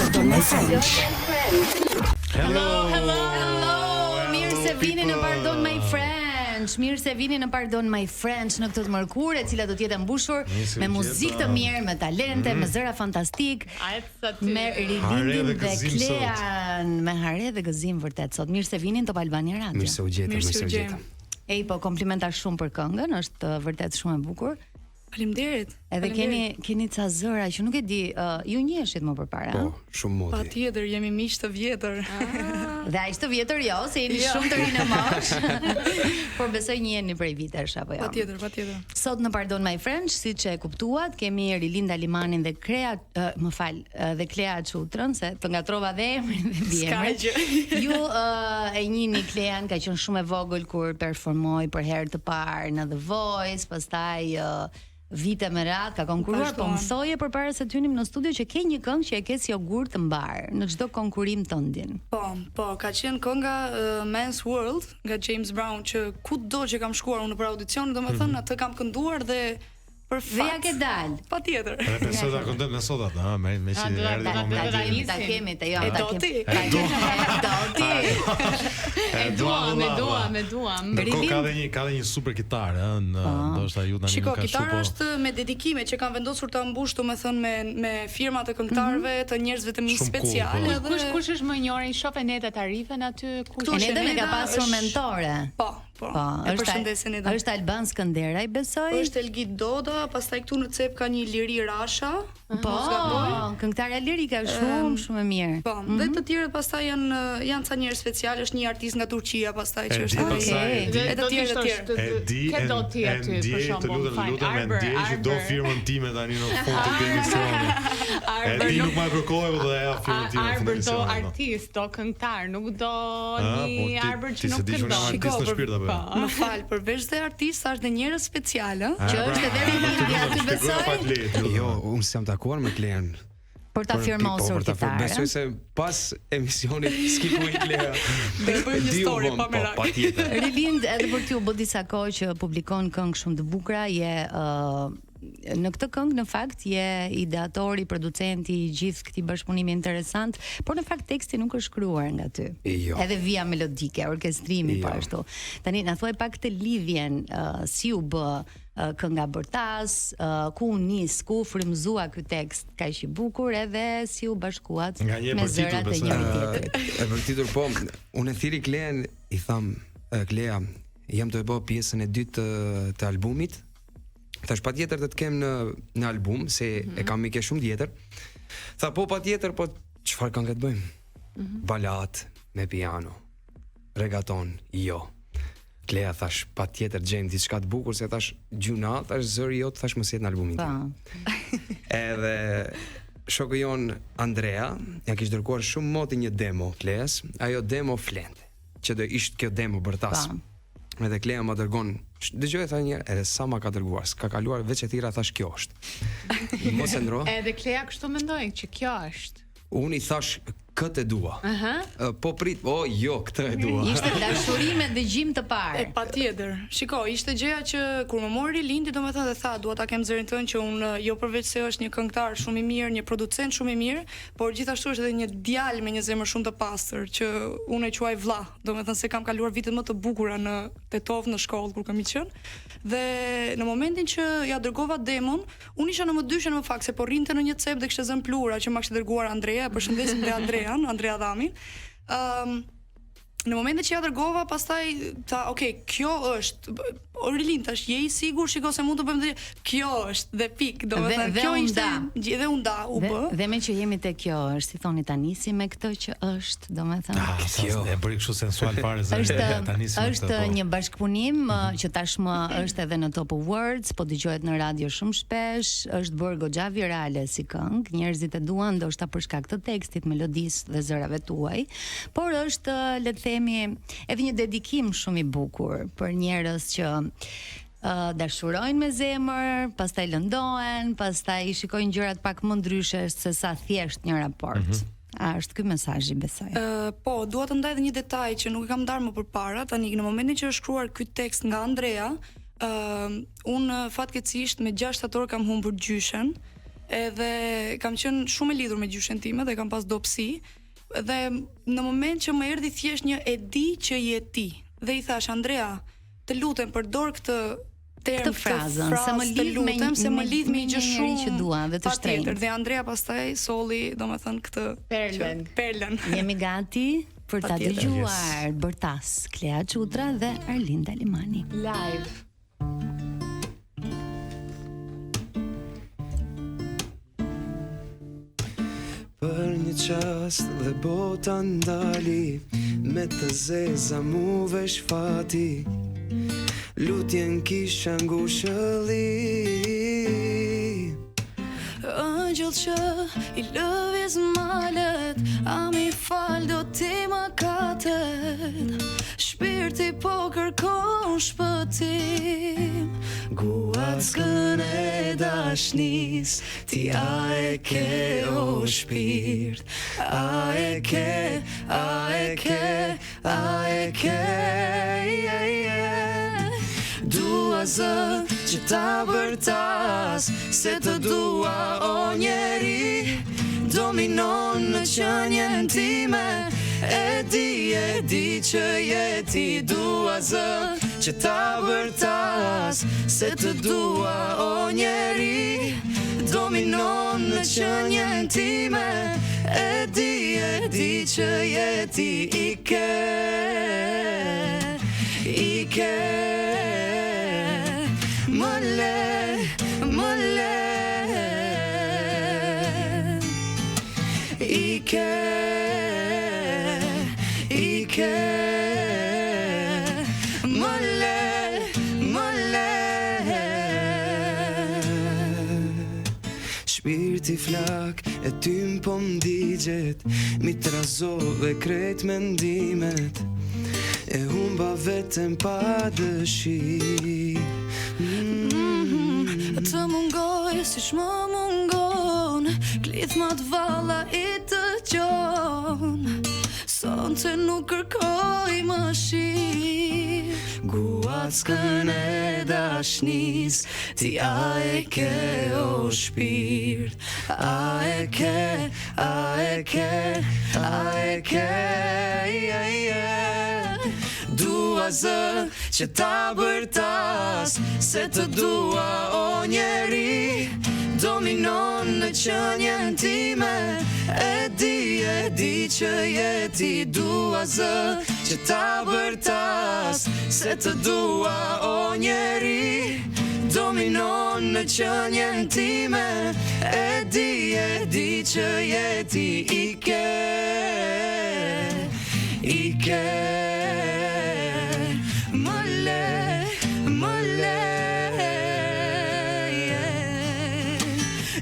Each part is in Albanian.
Pardon my French. Hello. Mirë se vini në Pardon my French. Mirë se vini në Pardon my French në këtë të mërkurë, e cila do të jetë mbushur me muzikë të mirë, me talente, me zëra fantastik, me Rilindin dhe Klean, me hare dhe gëzim vërtet sot. Mirë se vini në Top Albania Radio. Mirë se u gjeta. Ej, po komplimenta shumë për këngën, është vërtet shumë e bukur. Faleminderit. Edhe keni ca zëra që nuk e di, ju njiheshit më përpara. Po, shumë moti. Patjetër, jemi miq të vjetër. Dhe aq të vjetër jo, se jeni shumë të rinë në moshë. Por besoj njiheni prej vitesh apo jo. Patjetër. Sot në Pardon my French, siç e kuptuat, kemi Rilinda Limanin dhe dhe Klea Çutrën, se të ngatrova dhe emrin dhe biemrin. Ju e njihni Klean, ka qenë shumë e vogël kur performoi për herë të parë në The Voice, pastaj vite me radhë ka konkuruar, po më thoje përpara se të hynim në studio që ke një këngë që e ke si jogurt të mbar në çdo konkurim tëndin. Po, ka qenë kënga Men's World nga James Brown, që kudo që kam shkuar unë për audicion, domethënë atë kam kënduar dhe për fat. Dhe ja ke dal. Patjetër. Edhe besoj ta këndon në sot atë, me që erdhi momenti. Ta kemi te jo, ta kemi. Me duam. Ka dhe një super kitare, ndoshta ju tani nuk ka shumë. Kitara është me dedikime që kanë vendosur ta mbush, domethënë me firma të këngëtarëve, të njerëzve të mirë speciale. Kush është më i njohur? I shoh Eneta Tarifen aty, kush është? Eneta ka pasur mentore. Po. Është Alban Skënderaj, besoj. Është Elgit Doda, pastaj këtu në cep ka një Liri Rasha. Po, këngëtarja lirike shumë e mirë. Po, dhe të tjerët pastaj janë ca njerëz special, është një artist nga Turqia pastaj që është e të tjerë. Ke do ti aty për shembull. Lutem ndjej që do firmën time tani në fund të emisionit. Ti nuk më kërkoj do ja firmën time. Arbër do artist, do këngëtar, nuk do një arbër që nuk këndon. Më fal, përveç se artist, është dhe njerëz special, që është edhe Rilindja aty besoj. Jo, unë s'jam takuar me Klean. Për ta firmosur kitarën. Besoj se pas emisionit skipoj Klea. Dhe bëjmë një story pa merak. Patjetër. Rilind, edhe për ty u bë disa kohë që publikon këngë shumë të bukura, në këtë këngë në fakt je ideatori, producenti i gjithë këtij bashkëpunimi interesant, por në fakt teksti nuk është shkruar nga ty. Jo. Edhe vija melodike, orkestrimi po ashtu. Tani na thuaj pak këtë lidhjen, si u bë kënga Bërtas, ku u nis, ku frymëzua ky tekst kaq i bukur, edhe si u bashkuat me zërat e njëri tjetrit. E vërtetur po, unë thiri Klean i tham, Klea, jam të bëj pjesën e dytë të albumit. Thash patjetër të kem në album, se e kam mikë shumë tjetër. Tha po patjetër, po çfarë këngë të bëjmë? Balad me piano, reggaeton, jo. Klea thash patjetër gjejmë diçka të bukur, se thash gjuna, thash zëri jot, thash mos jetë në albumin tim. Edhe shoku jon Andrea ja kishte dërguar shumë moti një demo Kleas, ajo demo flente, që do ishte kjo demo Bërtas. Edhe Klea më dërgon, dëgjoj tha një, edhe sa ma ka dërguar, s'ka kaluar veç e thira, thash kjo është. Mos e ndro. Edhe Klea kështu mendoj që kjo është. Unë i thash këtë e dua. Po prit, jo, këtë e dua. Ishte dashuri me dëgjim të parë. Patjetër. Shiko, ishte gjëja që kur më mori Rilindi, domethënë dhe tha, dua ta kem zërin tënd që unë jo përveç se është një këngëtar shumë i mirë, një producent shumë i mirë, por gjithashtu është edhe një djalë me një zemër shumë të pastër që unë e quaj vlla. Domethënë se kam kaluar vitet më të bukura në Tetov në shkollë kur kam qenë. Dhe në momentin që ja dërgova demon, unë isha në më dyshën më fakt se po rrinte në një cep dhe kishte zënë plura që ma kishte dërguar Andrea, përshëndesim dhe Andrea Dhamin. Në momentin që ja dërgova, pastaj tha, kjo është Rilin, tash je i sigur, shiko se mund të bëjmë kjo është dhe pik, domethënë kjo ishte dhe unda u bë. Dhe me që jemi te kjo është, si thoni ta nisi me këtë që është, domethënë. Kjo e bëri kështu sensual fare zëri. Është një bashkëpunim që tashmë është edhe në Top Awards, po dëgohet në radio shumë shpesh, është bërë goxha virale si këngë, njerëzit e duan ndoshta për shkak të tekstit, melodisë dhe zërave tuaj, por është le të themi edhe një dedikim shumë i bukur për njerëz që dashurojnë me zemër, pastaj lëndohen, pastaj shikojnë gjërat pak më ndryshe se sa thjesht një raport. A është ky mesazhi, besoj? Po, dua të ndaj edhe një detaj që nuk e kam ndarë më përpara, tani në momentin që është shkruar ky tekst nga Andrea, unë fatkeqësisht me 6 shtator kam humbur gjyshen. edhe kam qenë shumë e lidhur me gjyshen time dhe kam pas dobësi, dhe në moment që më erdhi thjesht një e di që je ti, dhe i thash Andrea, të lutem përdor këtë këtë frazën, se më lidh me një gjë shumë që dua dhe të shtrenjtë. Dhe Andrea pastaj solli, domethënë këtë perlën. Jemi gati për ta dëgjuar Bërtas, Klea Çutra dhe Arlinda Limani. Live. Për një qast dhe bota ndali, me të zeza mu vesh fati, lutjen kisha ngushëlli. Ëngjëll që i lëviz malet, a mi fal do ti më katet, shpirti po kërkon shpëtim. Guat s'kën e dashnis, ti a e ke o shpirt, a e ke, a e ke, a e ke, dua zë që ta bërtas, se të dua o njeri, dominon në qënjen time, e di që jeti. Dua zë që ta bërtas, se të dua o njeri, dominon në qënjen time, e di që jeti. I ke më le I ke më le shpirti flak e tym po m'digjet, mi trazove krejt mendimet, e humba vetëm pa dëshi. Të mungoj si shmë mungon, klithmat valla i të gjon, sonte nuk kërkoj më shi. Guat s'kën e dashnis, ti a e ke o shpirt, a e ke, a e ke, a e ke, dua zë që ta bërtas, se të dua o njeri, dominon në qënjen time, e di që jeti. Dua zë që ta bërtas, se të dua o njeri, dominon në qënjen time, e di që jeti. I ke më le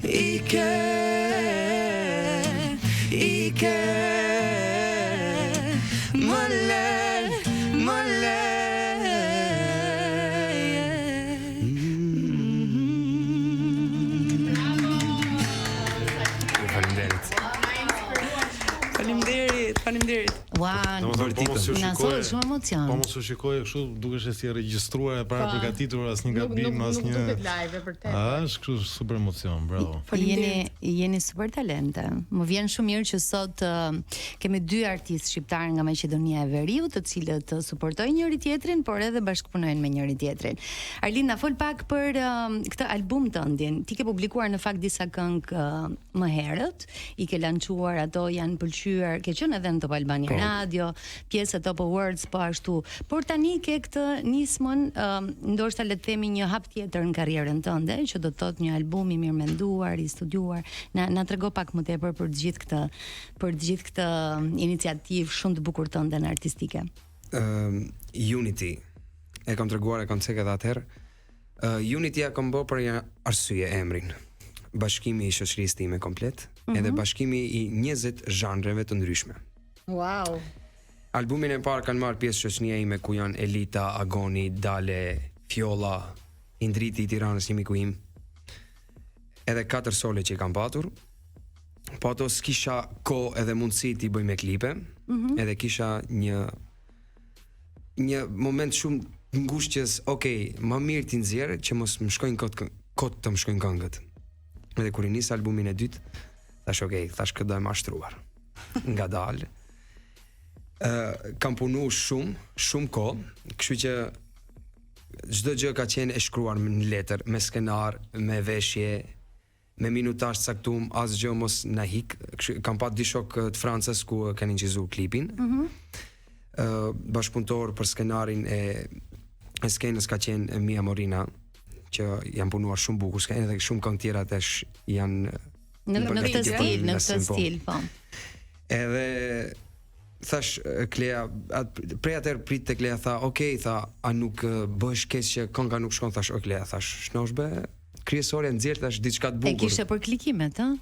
I ke më le Faleminderit. Ua, na solli shumë emocion. Po mos u shikoj kështu, dukesh si regjistruar e para përgatitur, asnjë gabim, asnjë. Nuk duket live vërtet. Është kështu super emocion, bravo. Jeni super talente. Më vjen shumë mirë që sot kemi dy artistë shqiptar nga Maqedonia e Veriut, të cilët suportojnë njëri tjetrin, por edhe bashkëpunojnë me njëri tjetrin. Arlin, na fol pak për këtë album tëndin. Ti ke publikuar në fakt disa këngë më herët, i ke lançuar, ato janë pëlqyer, ke qenë edhe në Top Albania Radio, pjesë e Top Awards, po ashtu. Por tani ke këtë nismën, ndoshta le të themi një hap tjetër në karrierën tënde, që do të thotë një album i mirë menduar, i studiuar. Na trego pak më tepër për të gjithë këtë iniciativë shumë të bukur tënde në artistike. Unity. E kam treguar, e kam thënë edhe atëherë. Unity ja kam bërë për një arsye emrin. Bashkimi i shoqërisë time komplet, edhe bashkimi i 20 zhanreve të ndryshme. Wow. Albumin e parë kanë marrë pjesë shoqënia ime ku janë Elita, Agoni, Dale, Fjolla, Indriti i Tiranës, një miku im. Edhe 4 sole që i kam patur. Po ato s'kisha kohë edhe mundësi t'i bëj me klipe, edhe kisha një moment shumë ngushtë që, më mirë t'i nxjerr që mos më shkojnë kot të më shkojnë këngët. Edhe kur I nis albumin e dytë, thash thash këtë do e mashtruar. Ngadalë. Kam punu shumë kohë, kështu që çdo gjë ka qenë e shkruar në letër, me skenar, me veshje, me minutazh caktuar, asgjë mos na hik. Kam pat di shok të Francës ku kanë incizuar klipin. Bashkëpunëtor për skenarin e skenës ka qenë Mia Morina, që janë punuar shumë bukur, edhe shumë këngë tjera tash janë në këtë stil, po. Edhe thash Klea, prej atëherë prit tek Klea, tha, tha, a nuk bëhesh keq që kënga nuk shkon, thash, Klea, thash, shnosh be, kryesorja nxjerr tash diçka të bukur. E kishe për klikimet, ëh?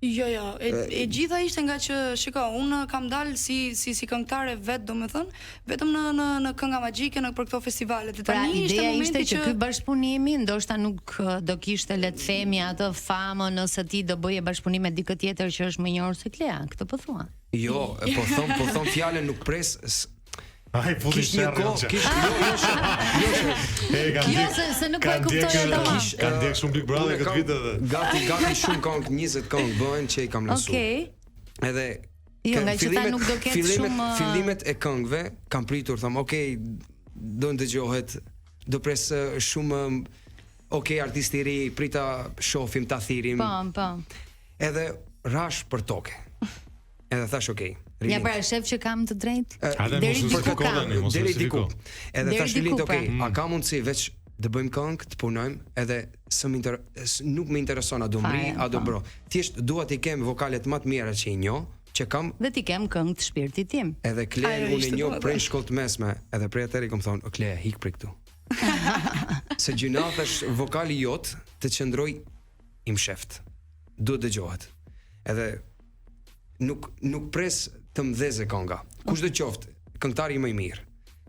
Jo, e gjitha ishte nga që, shiko, unë kam dalë si këngëtare vetë, domethënë, vetëm në kënga magjike, në për këto festivale. Pra, ideja ishte që ky bashkëpunimi ndoshta nuk do kishte, le të themi, atë famën ose ti do bëje bashkëpunim me dikë tjetër që është më i njohur se Klea, këtë po thua. Jo, po thon fjalën nuk pres. Ai futi sherrën. Jo, se nuk po e kuptoj atë. Kanë ndjek shumë Big Brother këtë vit edhe. Gati shumë këngë, 20 këngë bëhen që I kam lësuar. Edhe jo, nga që ta nuk do ketë shumë fillimet e këngëve kam pritur, tham, do ndëgjohet, do pres shumë artisti I ri, prita shohim, ta thirim. Po. Edhe rash për toke. Edhe thash ja pra shef që kam të drejtë. Deri diku. Edhe thash Lilit, a ka mundësi veç të bëjmë këngë, të punojmë, edhe nuk më intereson a do mri, a do bro. Thjesht dua t'i kem vokalet më të mira që I njoh, që kam dhe t'i kem këngë të shpirtit tim. Edhe Klea unë njoh prej shkollë të mesme, edhe prej atëherë kam thonë, Klea, hik prej këtu. Se gjuna thash vokali jot të qëndroj I msheft. Duhet dëgjohet. Edhe nuk pres të mdheze kënga. Kushdo qoftë, këngëtari më I mirë.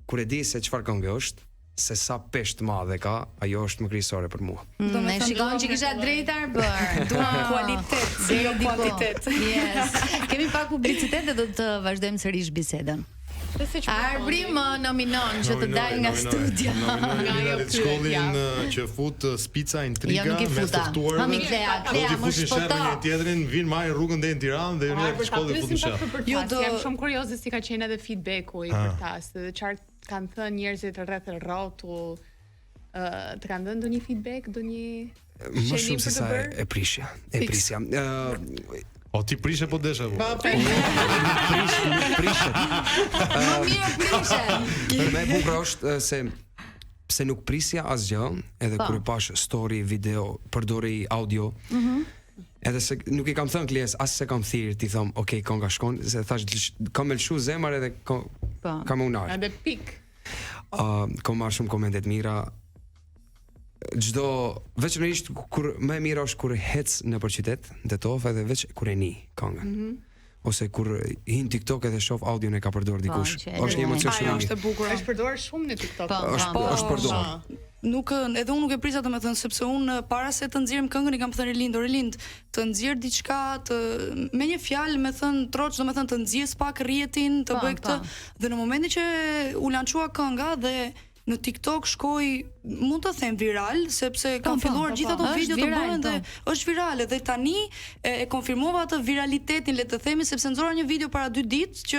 Kur e di se çfarë këngë është, se sa peshë të madhe ka, ajo është më kryesore për mua. Ne shikojmë që kisha drejt Arbër. Duam kualitet, jo kuantitet. Yes. Kemi pak publicitet dhe do të vazhdojmë sërish bisedën. Arbri më nominon që të dal nga studio. Nga ajo shkollin që fut spica intriga me ftuar. Klea më shpoto. Tjetrin vin marrin rrugën deri në Tiranë dhe unë në shkollë fut në shef. Jam shumë kurioze si ka qenë edhe feedbacku I për tas, edhe çfarë kanë thënë njerëzit rreth rrotull. Të kanë dhënë ndonjë feedback, ndonjë më shumë se sa e prisja. O ti prishe po desha po. Prishe. Më mirë prishe. Më bukur është se nuk prisja asgjë, edhe kur pash story, video, përdori audio. Edhe se nuk I kam thënë Kleas, as se kam thirr, ti them, kënga shkon, se thash kam lëshu zemër edhe kam unar. Edhe pik. Kam marrë shumë komente të mira. Veçanërisht kur më e mira është kur hec nëpër qytet, ndetov edhe veç kur e ni këngën. Ose kur hin TikTok edhe shoh audion e ka përdorur dikush. Është një emocion shumë I mirë. Është e bukur. Është përdorur shumë në TikTok. Është përdorur. Edhe unë nuk e prisa domethënë sepse unë para se të nxjerrim këngën I kam thënë Relind, të nxjerr diçka me një fjalë, me thënë troç, domethënë të nxjerrës pak rrjetin, të bëj këtë. Dhe në momentin që u lançua kënga dhe në TikTok shkoi, mund të them viral, sepse kanë filluar gjithë ato video të bëhen dhe është virale dhe tani e konfirmova atë viralitetin, le të themi, sepse nxora një video para 2 ditë që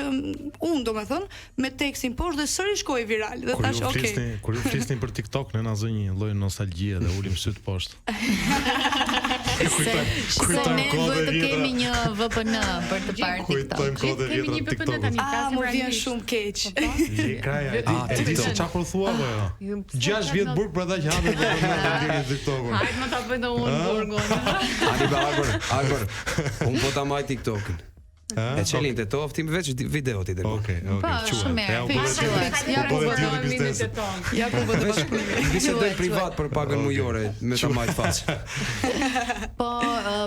unë domethënë me tekstin poshtë dhe sërish shkoi viral dhe thash Kur ju flisnin për TikTok, ne na zë një lloj nostalgjie dhe ulim syt poshtë. Ne duhet të kemi një VPN për të parë TikTok. Kemi një VPN tani, më vjen shumë keq. E di se çfarë thua apo jo? 6 vjet burg për ata që hanë në TikTokun. Hajde më ta bëj unë burgun. Arbër. Unë po ta maj TikTokun. E çelin te toftim veç video ti dërgoj. Okej. Ja ku vë bashkëpunimi. Bisedoj privat për pagën mujore me ta majt fat. Po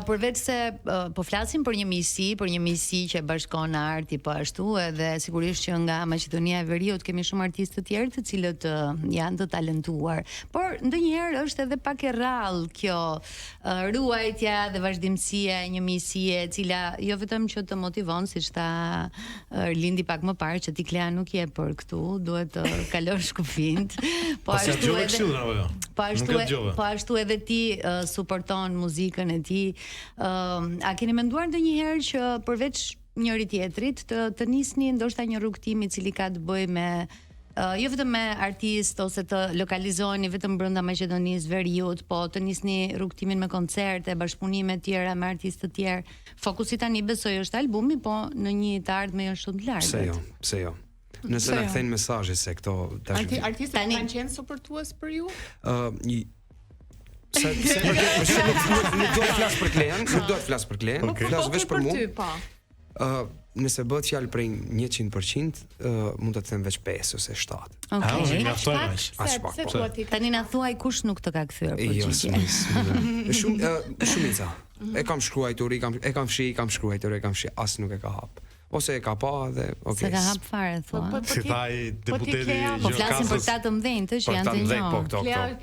përveç se po flasim për një miqësi që bashkon arti po ashtu, edhe sigurisht që nga Maqedonia e Veriut kemi shumë artistë të tjerë të cilët janë të talentuar. Por ndonjëherë është edhe pak e rrallë kjo ruajtja dhe vazhdimësia e një miqësie e cila jo vetëm që të motivon, siç tha Lindi pak më parë, që ti Klea nuk je për këtu, duhet të kalosh kufijt. Po ashtu edhe ti suporton muzikën e ti. A keni menduar ndonjëherë që përveç njëri tjetrit të nisni ndoshta një rrugtim i cili ka të bëjë me jo vetëm me artist ose të lokalizoheni vetëm brenda Maqedonisë Veriut, po të nisni rrugtimin me koncerte, bashkëpunime të tjera me artistë të tjerë. Fokusi tani besoj është albumi, po në një të ardhme është shumë të largët. Pse jo? Nëse na kthejnë mesazhe se këto artistët kanë qenë suportues për ju? Nuk do të flas për Klen, flas vetëm për mua. Nëse bëhet fjalë prej 100%, mund të them veç 5 ose 7. Okej. Tani na thuaj kush nuk të ka kthyer përgjigje. Shumica. E kam shkruar, e kam shkruar, as nuk e ka hap. Ose e ka pa dhe Se ka hap fare thua. Si thaj deputeti Po flasim për ta të mëdhenj, që janë të njohur.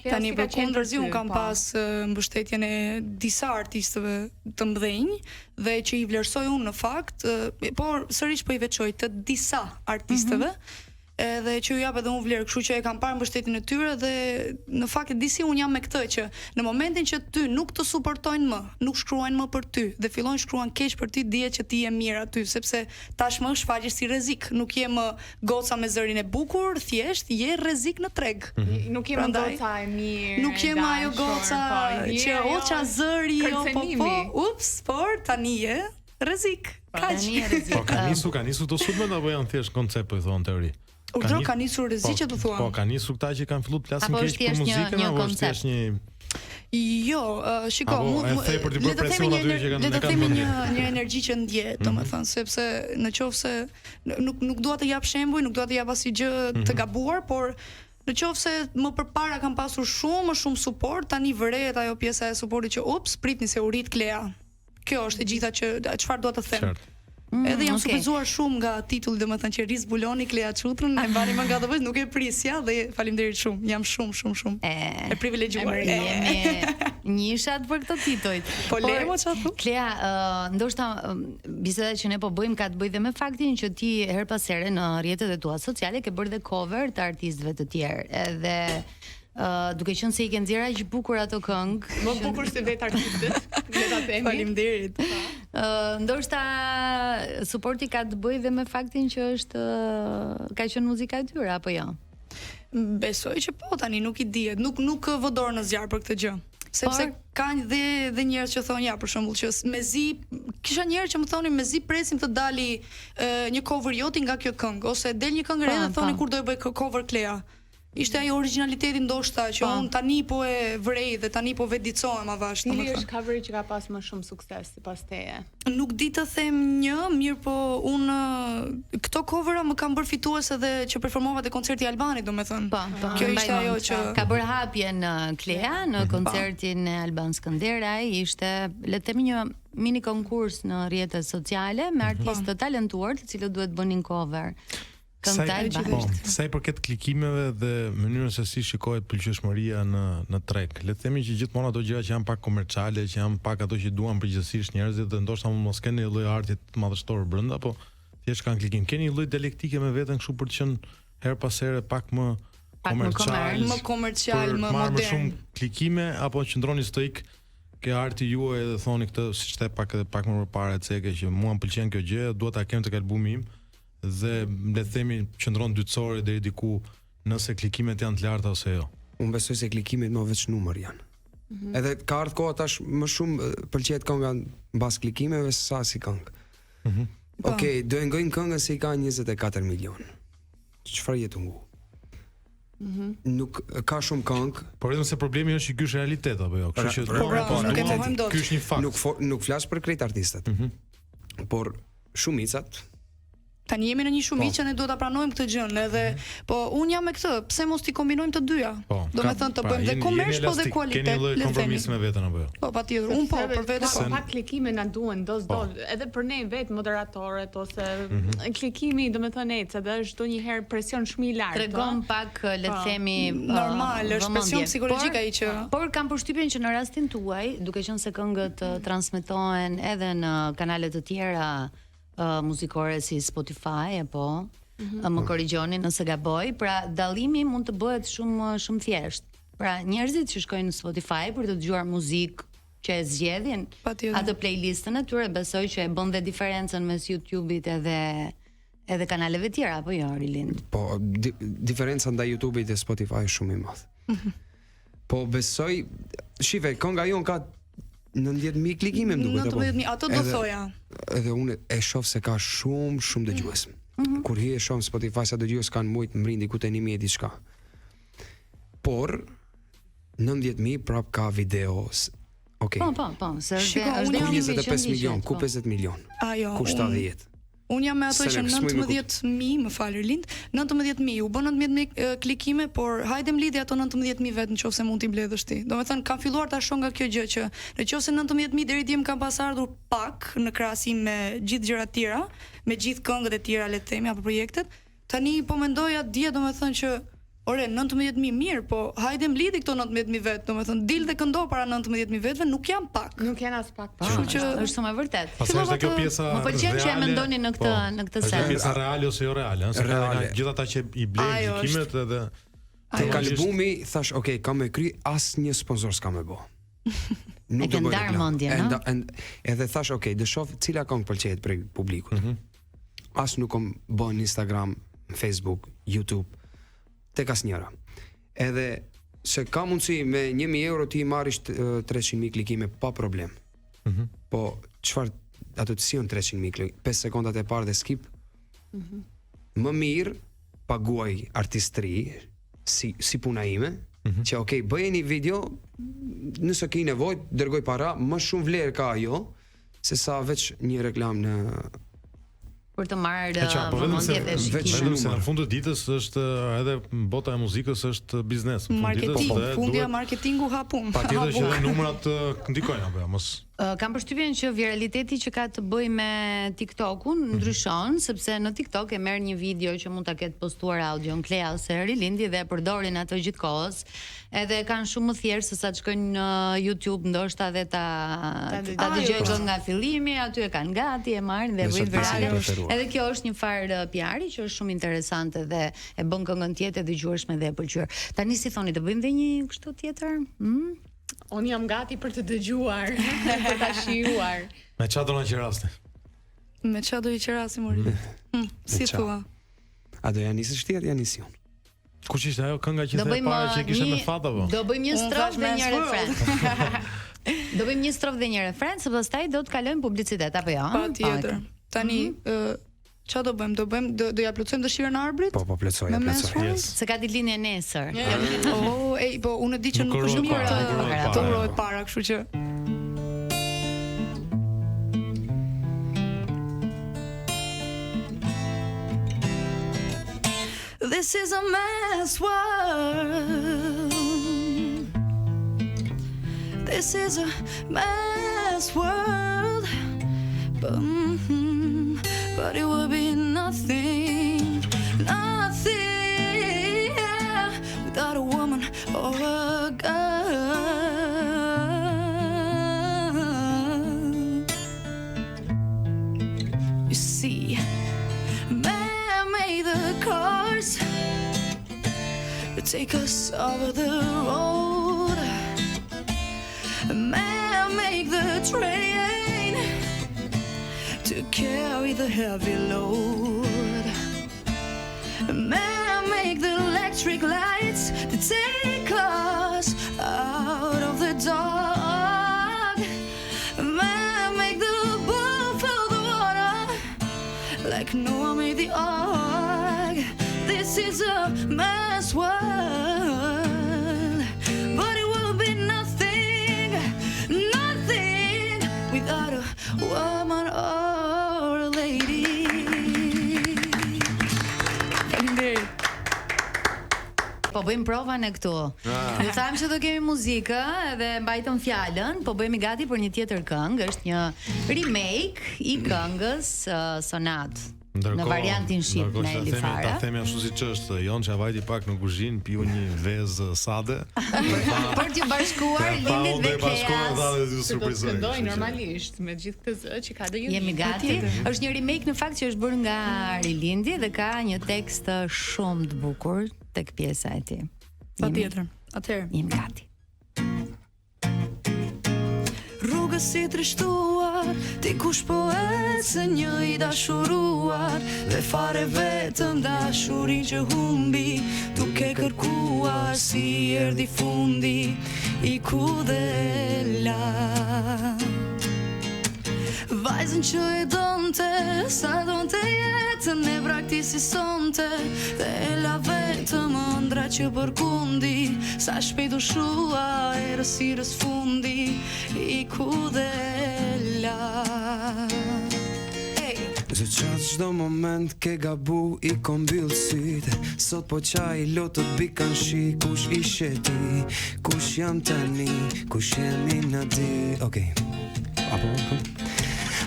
Tani përkundërzi un kam pas mbështetjen e disa artistëve të mëdhenj dhe që i vlerësoj unë në fakt, por sërish po i veçoj të disa artistëve. Edhe që ju jap edhe unë vlerë, kështu që e kam parë mbështetjen e tyre dhe në fakt disi unë jam me këtë që në momentin që ty nuk të suportojnë më, nuk shkruajnë më për ty dhe fillojnë shkruan keq për ty, dihet që ti je mirë aty, sepse tashmë shfaqesh si rrezik, nuk je më goca me zërin e bukur, thjesht je rrezik në treg. Nuk je më goca e mirë. Nuk je më ajo goca që oça zëri ups, por tani je rrezik. Po ka nisu të sulmet apo janë thjesht koncept po i thon teori? Urdhro ka nisur rreziqe të thuam. Po ka nisur këta që kanë filluar të flasin keq për muzikën apo është thjesht një Jo, shiko, le të themi një energji që ndjet, domethënë, sepse në qoftë se nuk dua të jap shembuj, nuk dua të jap asnjë gjë të gabuar, por në qoftë se më përpara kam pasur më shumë suport, tani vërehet ajo pjesa e suportit që ups, pritni se u rit Klea. Kjo është e gjitha që çfarë dua të them. Edhe jam surprizuar shumë nga titulli, domethënë që Riz Buloni Klea Çutrën, e mbani më nga do nuk e prisja dhe faleminderit shumë. Jam shumë e privilegjuar. Njishat për këtë titull. Po lemo çfarë thu? Klea, ndoshta biseda që ne po bëjmë ka të bëjë dhe me faktin që ti her pas here në rrjetet e tua sociale ke bërë dhe cover të artistëve të tjerë. Edhe duke qenë se i ke nxjerrë aq bukur ato këngë, më bukur se vetë artistët, le ta themi. Faleminderit. Ndoshta suporti ka të bëjë dhe me faktin që është ka qenë muzika e tyre apo jo? Besoj që po, tani nuk i dihet, nuk vëdor në zjarr për këtë gjë. Sepse kanë dhe njerëz që thonë ja për shembull që mezi kisha njerëz që më thonin mezi presim të dali një cover joti nga kjo këngë ose del një këngë re dhe thonin kur do e bëj cover Klea. Ishte ajo originaliteti ndoshta që unë tani po e vrej dhe tani po vedicohem avash. Cili është coveri që ka pas më shumë sukses sipas teje? Nuk di të them mirë po unë këto covera më kanë bërë fituese edhe që performova te koncerti i Albanit, domethënë. Kjo ishte ajo që ka bërë hapje në Klea në koncertin e Alban Skënderaj, ishte le të themi një mini konkurs në rrjetet sociale me artistë të talentuar, të cilët duhet bënin cover. Sa i përket klikimeve dhe mënyrës se si shikohet pëlqyeshmëria në treg. Le të themi që gjithmonë ato gjëra që janë pak komerciale, që janë pak ato që duan përgjithsisht njerëzit dhe ndoshta mos kenë një lloj arti të madhështor brenda, po thjesht kanë klikim. Keni një lloj dialektike me veten kështu për të qenë her pas here pak më komercial, më modern. Më shumë klikime apo qëndroni stoik ke arti juaj dhe thoni këtë, siç the pak më përpara ceke që mua m'pëlqen kjo gjë, dua ta kem tek albumi im. Dhe le të themi qëndron dytësore deri diku nëse klikimet janë të larta ose jo. Unë besoj se klikimet më veç numër janë. Edhe ka ardhur koha tash më shumë pëlqejt kënga mbas klikimeve se sa si këngë. Okej, do e ngojnë këngën se i ka 24 milion. Çfarë jetë ngu? Nuk ka shumë këngë. Por edhe se problemi është që ky është realitet apo jo? Kështu që ky është një fakt. Nuk flas për krejt artistët. Por shumicat tani jemi në një shumicë që ne duhet ta pranojmë këtë gjën, edhe po un jam me këtë, pse mos ti kombinojmë të dyja? Domethënë të bëjmë dhe komerç po dhe kualitet. Keni lloj kompromisi me veten apo jo? Po patjetër, un po për veten. Po pak klikime na duhen do edhe për ne vetë moderatorët ose klikimi, domethënë ecë, dhe është ndonjëherë presion shumë i lartë. Tregon pak le të themi normal, është presion psikologjik ai që. Por kam përshtypjen që në rastin tuaj, duke qenë se këngët transmetohen edhe në kanale të tjera muzikore si Spotify apo më korrigjoni nëse gaboj, pra dallimi mund të bëhet shumë thjesht. Pra njerëzit që shkojnë në Spotify për të dëgjuar muzikë që e zgjedhin atë playlistën e tyre, besoj që e bën dhe diferencën mes YouTube-it edhe kanaleve tjera, apo jo, Rilind? Po, diferenca ndaj YouTube-it e Spotify është shumë i madh. Po besoj, shive, kënga jon ka 90.000 klikime më duket. 90.000, ato do thoja. Edhe unë e shoh se ka shumë dëgjues. Kur hi e shoh në Spotify sa dëgjues kanë mujt mbrindi ku te 1.000 diçka. Por 90.000 prap ka videos. Okej. Po, se është 25 milion, ku 50 milion. Ku 70. Unë jam me ato që 19.000, më falë Lind, 19.000, u bën 19.000 klikime, por hajde mlidhi ato 19.000 vetë nëse mund t'i mbledhësh ti. Domethënë kam filluar ta shoh nga kjo gjë që nëse 19.000 deri djem kanë pas ardhur pak në krahasim me gjithë gjërat tjera, me gjithë këngët e tjera le të themi apo projektet, tani po mendoja dje domethënë që ore 19.000 mirë, po hajde mblidhi këto 19.000 vetë, domethënë dil dhe këndo para 19.000 vetëve, nuk janë pak. Nuk janë as pak. Kështu që është shumë e vërtet. Pastaj është kjo pjesa. Më pëlqen që e mendoni në këtë sens. Është pjesa reale ose jo reale, ëh, reale. Gjithë ata që i blejnë klikimet edhe tek albumi thash, okay, kam me kry asnjë sponsor s'kam me bë. Nuk do bëj reklam. Edhe thash, okay, do shoh cila këngë pëlqejt prej publikut. As nuk kam bën Instagram, Facebook, YouTube. Tek asnjëra. Edhe se ka mundësi me 1.000 euro ti marrish 300.000 klikime pa problem. Po çfarë ato të sion 300.000 klikime, 5 sekondat e parë dhe skip. Më mirë paguaj artistri si puna ime, që okay, bëj një video, nëse ke nevojë, dërgoj para, më shumë vlerë ka ajo se sa veç një reklam në për të marrë vëmendje dhe shikime. Vetëm se në fund të ditës është edhe bota e muzikës është biznes. Fundja marketingu hapun. Patjetër që edhe numrat ndikojnë apo mos. Kam përshtypjen që viraliteti që ka të bëjë me TikTokun ndryshon, sepse në TikTok e merr një video që mund ta ketë postuar audion Klea ose Rilindi dhe e përdorin ato gjithkohës. Edhe kanë shumë më thjesht se sa të shkojnë në YouTube, ndoshta dhe ta dëgjojnë nga fillimi, aty e kanë gati, e marrin dhe bëjnë virale. Edhe kjo është një farë PR-i që është shumë interesante dhe e bën këngën tjetër dëgjueshme dhe e pëlqyer. Tani si thoni, të bëjmë edhe një kështu tjetër? Unë jam gati për të dëgjuar, për ta shijuar. Me çfarë do na qerasni? Me çfarë do i qerasi mori? Si thua? A do ja nisësh ti atë ja nis unë? Kush ishte ajo kënga që the para që kishte me fat apo? Do bëjmë një strofë dhe një refren. Do bëjmë një strofë dhe një refren, se pastaj do të kalojmë publicitet apo jo? Patjetër. Tani çfarë do bëjmë? Do ja plotësojmë dëshirën e arbrit? Po plotësoj. Se ka ditëlindje nesër. Po unë di që nuk është mirë të urohet para, kështu që This is a man's world. This is a man's world. But it would be nothing without a woman or a girl. You see, man made the cars to take us over the road. Man make the train to carry the heavy load. Man make the electric lights to take us out of the dark. Man make the bull fill the water like Noah made the ark. This is a man's world, but it will be nothing without a woman or a lady. Po bëjmë provën e këtu. Ne thamë se do kemi muzikë dhe mbajtëm fjalën, po bëhemi gati për një tjetër këngë, është një remake i këngës Sonat. në variantin shqip në Elifara. Ta themi ashtu siç është, Jonça vajti pak në kuzhinë, piu një vezë sade. Për t'ju bashkuar lindit dhe Keas. Këndoj normalisht me gjithë këtë zë që ka dhe Jemi gati. Është një remake në fakt që është bërë nga Rilindi dhe ka një tekst shumë të bukur tek pjesa e tij. Patjetër. Atëherë, jemi gati. Rrugës si trishtuar, ti kush po ecë një I dashuruar, dhe fare vetëm dashuri që humbi, duke kërkuar si erdhi fundi I ku dhe la. Vajzën që e donte, sa donte jetën e praktisi sonte, dhe e la vetëm ëndra që përkundi, sa shpejt u shua e rësirës fundi I ku dhe la. Zë qatë qdo moment ke gabu I kom mbyll syte, sot po qaj lotët bikan shi, kush ishe ti, kush jam tani, kush jemi në di. Okej, apo?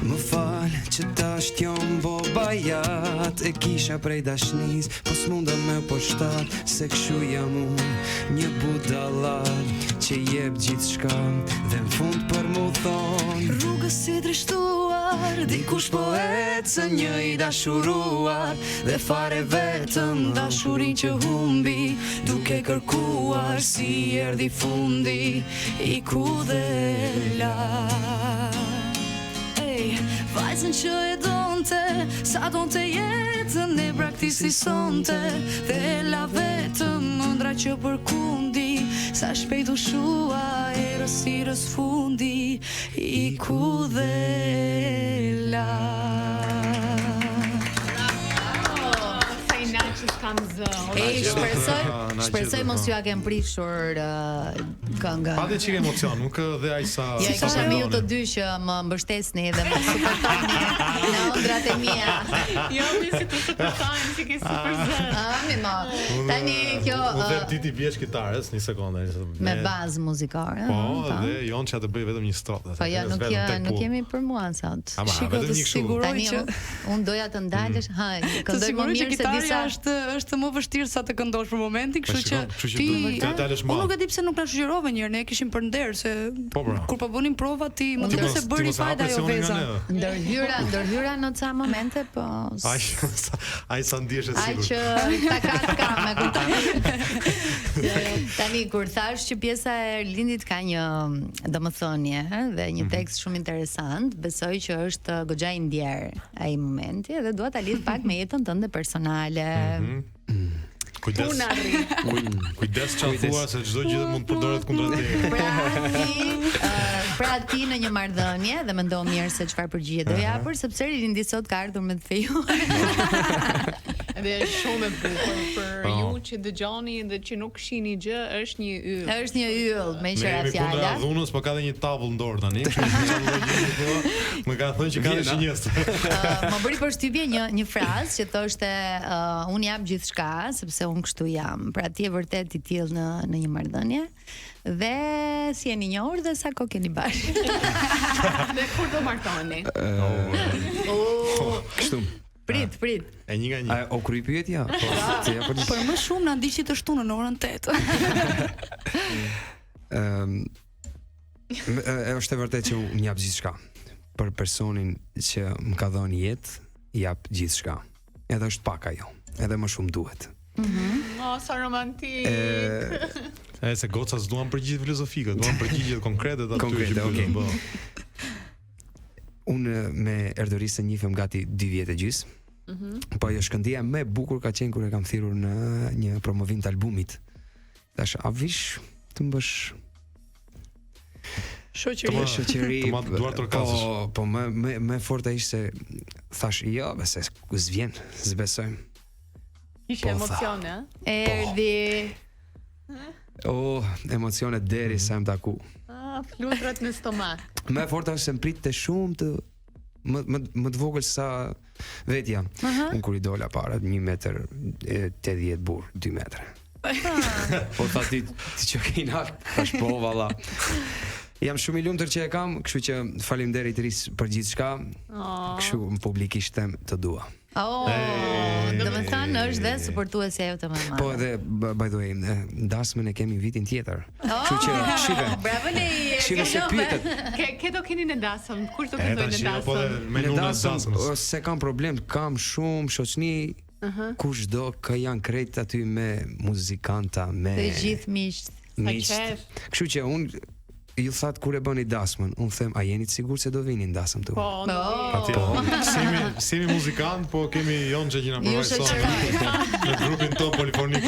Më falë që tash t'jom bo bajat, e kisha prej dashnis, po s'munda me po shtat, se këshu jam unë, një budallat, që jep gjithë shka, dhe në fund për mu thonë. Rrugës si trishtuar, dikush po ecë një I dashuruar, dhe fare vetëm dashurin që humbi, duke kërkuar si erdhi fundi I ku dhe la. Vajzën që e donte, sa donte jetën e praktisi sonte, dhe la vetëm ëndra që përkundi, sa shpejt u shua e rësirës fundi I ku dhe la. Shpresoj mos ju a kem prishur këngën. Pati çike emocion, nuk dhe aq sa. Ja, kisha mirë të dy që më mbështesni dhe më suportoni në ëndrat e mia. Jo, mi si të suportojnë, si ke super zë. Tani kjo u dhe ti bjesh kitarës, një sekondë. Me bazë muzikore. Po, dhe Jonça të bëj vetëm një strofe. Po ja, nuk jemi për mua sot. Shiko të siguroj që unë doja të ndalesh, këndoj më mirë se disa. Është më vështirë sa të këndosh për momentin, kështu që ti unë nuk e di pse nuk na shoqërove një herë, ne kishim për nder se kur po bënim prova ti më duket se bëri fajda ajo veza. Ndërhyra në ca momente, po ai sa ndihesh e sigurt. Ai që ta ka me kupton. Tani kur thash që pjesa e Lindit ka një domethënie dhe një tekst shumë interesant, besoj që është goxha I ndjer ai momenti dhe dua ta lidh pak me jetën tënde personale. Kujdes çfarë thua se çdo gjë mund të përdoret kundër teje. Pra ti në një marrëdhënie dhe mendo mirë se çfarë përgjigje do japësh, sepse Lindi sot ka ardhur me të feju. Dhe është shumë e bukur për ju që dëgjoni dhe që nuk shihni gjë, është një yll. Është një yll me qira fjala. Ne kundra dhunës, po ka dhe një tavull në dorë tani. Më ka thënë që ka dhe shënjes. Më bëri përshtypje një frazë që thoshte unë jap gjithçka sepse unë kështu jam. Pra ti je vërtet I tillë në një marrëdhënie. Dhe si jeni njohur dhe sa kohë keni bashkë. Dhe kur do martoni? Kështu. Prit. E një nga një. O kry pyetja? Për më shumë na ndiqi të shtunën në orën 8. Është e vërtetë që unë jap gjithçka. Për personin që më ka dhënë jetë, jap gjithçka. Edhe është pak ajo. Edhe më shumë duhet. Sa romantik. Se goca s'duan përgjigje filozofike, duan përgjigje konkrete të atyre që bëjnë. Unë me Erdorisën njihem gati 2 vjet e gjys. Po ajo shkëndija më e bukur ka qenë kur e kam thirrur në një promovim të albumit. Tash a vish të më bësh shoqëri. Po më fort ishte se thash jo, se s'vjen, s'besojmë. Ishe emocione, Erdi. Emocione deri sa më taku. Flutrat në stomak. Më e forta është se më prit të shumë të më të vogël sa vetja. Unë kur I dola para 1 metër 80 burr, 2 metra. Po ta ti që ke nalt, tash po valla. Jam shumë I lumtur që e kam, kështu që faleminderit Ris për gjithçka. Kështu publikisht them të dua. Domethënë është dhe suportuesja jote më e madhe. Po edhe by the way, ndasmën e kemi vitin tjetër. Kështu që shive. Bravo Leje. Shive se pyetet. Ke do keni në dasëm, kush do këndoj në dasëm? Po me Në nuna dasëm, dasmës. se kam problem, kam shumë shoqni, kushdo kë janë krejt aty me muzikanta, me Të gjithë miqt. miqt. qef. Kështu që unë ju thatë kur e bëni dasmën, unë them, a jeni të sigurt se do vini në dasëm tu? Po, Semi muzikant, po kemi jonë që gjina Ju përvajson në grupin to polifonik.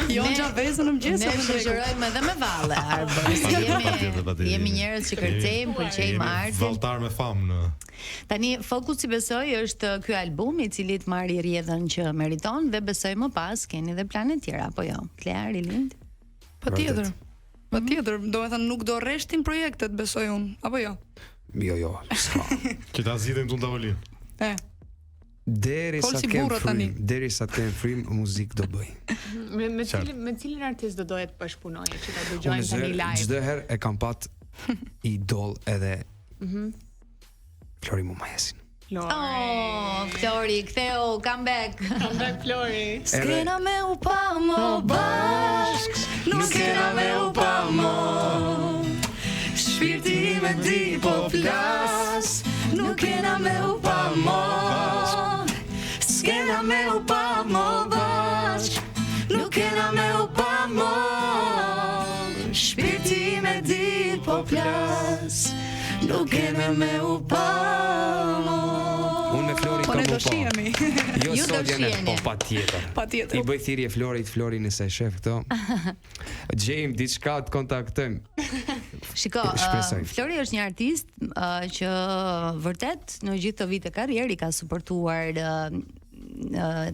Jo në vezën në mëngjes. Ne shoqërojmë edhe me valle, Arbës. Jemi njerëz që kërcejmë, pëlqejmë artin. Valltar me famë në... Tani fokusi besoj është ky album i cili të marrë rrjedhën që meriton dhe besoj më pas keni dhe plane tjera, apo jo? Klea Rilind? Patjetër. Domethënë nuk do rreshtin projektet, besoj unë, apo jo? Jo, s'ka. Që ta zgjidhin tu në tavolinë. Derisa Fol si të kem burro tani. frym, muzikë do bëj. Me cilin artist do dohet të bashkëpunoje që ta Unë dëgjojnë tani live? çdo herë e kam pat idol edhe Flori Mumajesin. Flori, ktheu, come back. Flori. S'kena me u pa më bashk, nuk kena me u pa më. Shpirti me di po plas, nuk kena me u pa më. S'kena me u pa më bashk, nuk kena me u pa më. Shpirti me di po plas, nuk kena me u pa më. Unë me Flori Po kam ne do u pa. shihemi. Jo Ju do sot janë, shiheni. po patjetër. Patjetër. I bëj thirrje Flori nëse e shef këto. Gjejmë diçka të kontaktojmë. Shiko, Shpresoj. Flori është një artist që vërtet në gjithë të vite karrierë i ka suportuar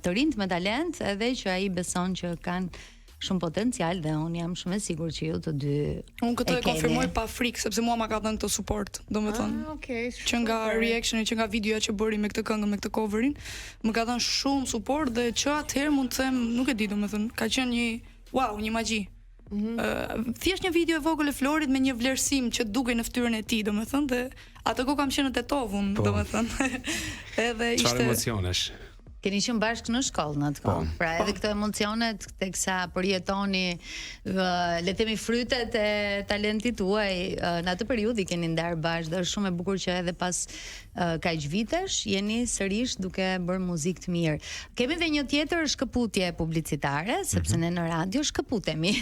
të rinjt me talent, edhe që ai beson që kanë shumë potencial dhe unë jam shumë e sigurt që ju të dy Unë këtë e keni. konfirmoj pa frikë, sepse mua ma ka dhënë të support, domethënë. Okej. Që nga reactioni, që nga videoja që bëri me këtë këngë, me këtë coverin, më ka dhënë shumë support dhe që atëherë mund të them, nuk e di domethënë, ka qenë një një magji. Thjesht një video e vogël e Florit me një vlerësim që dukej në fytyrën e tij, domethënë, dhe atë kohë kam qenë në Tetovun, domethënë. Edhe Çfarë ishte emocionesh? Keni qenë bashkë në shkollë në atë kohë. Pra edhe këto emocionet teksa përjetoni le të themi frytet e talentit tuaj në atë periudhë keni ndarë bashkë dhe është shumë e bukur që edhe pas kaq vitesh jeni sërish duke bërë muzikë të mirë. Kemi edhe një tjetër shkëputje publicitare, sepse ne në radio shkëputemi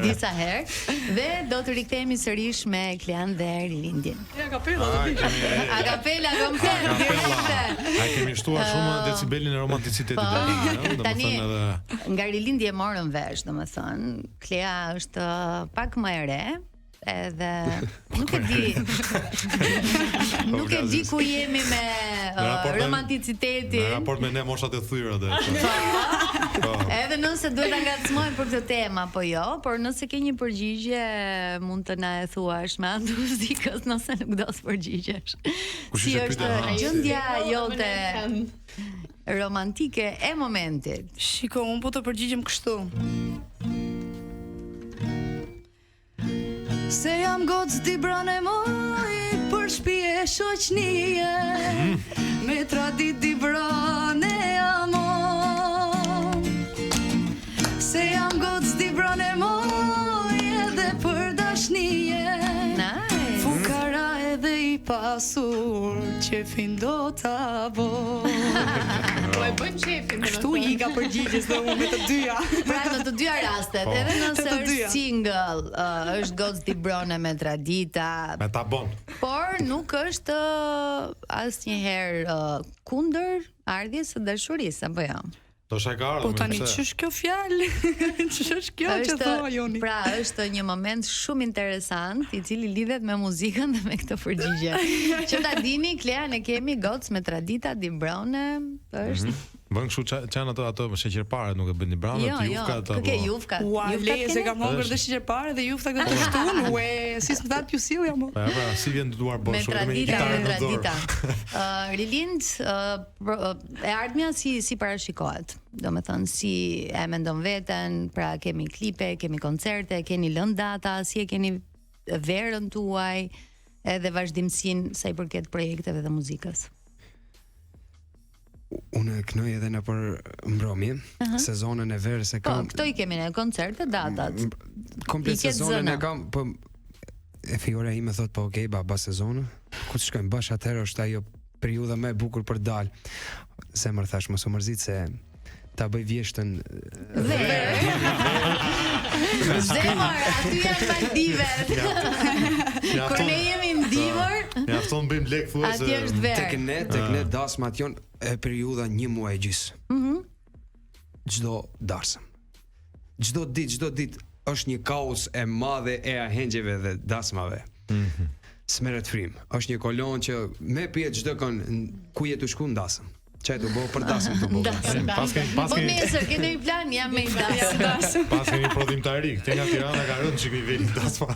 disa herë dhe do të rikthehemi sërish me Klean dhe Rilindin. Ja kapela. A kapela A kemi shtuar shumë decibelin e romanticitetit. Tani nga Rilindi e morën vesh, domethënë, Klea është pak më e re, edhe nuk e di. Nuk e di ku jemi me romanticitetin. Në raport me ne moshat e thyra dhe. Edhe nëse duhet ta ngacmojmë për këtë temë apo jo, por nëse ke një përgjigje mund të na e thuash me anë të muzikës, nëse nuk do të përgjigjesh. Si është gjendja jote romantike e momentit? Shiko, unë po të përgjigjem kështu. Se jam gocë di brane moj për shpije shoqnije, me tradit di brane amon. Se jam gocë di brane moj edhe për dashnije, fukara edhe i pasur qefin do t'a bo. Po e bën qefin. Kështu i ka përgjigjes dhe unë me të dyja. Pra në të dyja rastet, edhe nëse është single, është gocë di brone me tradita, Me ta bon. por nuk është asnjëherë kundër ardhjes së dashurisë, apo jo? Do shaka Po tani ç'është kjo fjalë? Ç'është kjo që thua Joni? Pra, është një moment shumë interesant i cili lidhet me muzikën dhe me këtë përgjigje. Që ta dini, Klea ne kemi gocë me tradita di brone, është Bën kështu çan ato sheqerpare nuk e bën ni branë, Jo, jufka ato. ke jufka. Ua, leje se kam hongër dhe sheqerpare dhe jufta këtë të shtun. Ue, si s'më più silja mo. Pra, si vjen të duar Me bosh tradita, me tradita. Rilind, e ardhmja si parashikohet? Domethënë si e mendon veten, pra kemi klipe, kemi koncerte, keni lënë data, si e keni verën tuaj edhe vazhdimsinë sa i përket projekteve dhe muzikës. Unë kënoj edhe në për mbrëmje, sezonën e verës e kam. Po, këto I kemi në koncerte, datat. Komplet sezonën e kam, po e figura ime thot po okay, ba sezonë. Ku të shkojmë bash atëherë është ajo periudha më e bukur për dal. Zemër thash mos u mërzit se ta bëj vjeshtën Zemër, aty janë Maldivet. Kur ne jemi në dimër, ja afton bëjmë lek thua se aty është verë. Tek ne dasmat jon e periudha 1 muaj e gjys. Çdo darsëm. Çdo ditë është një kaos e madhe e ahengjeve dhe dasmave. Smeret frim. Është një kolon që me pijet çdo kënd ku jetu shku ndasëm. Çaj të bëu për dasëm të bëu. Po nesër keni një plan jam me dasëm. Pas keni prodhimtari, këtej nga Tirana ka rënë çik niveli dasma.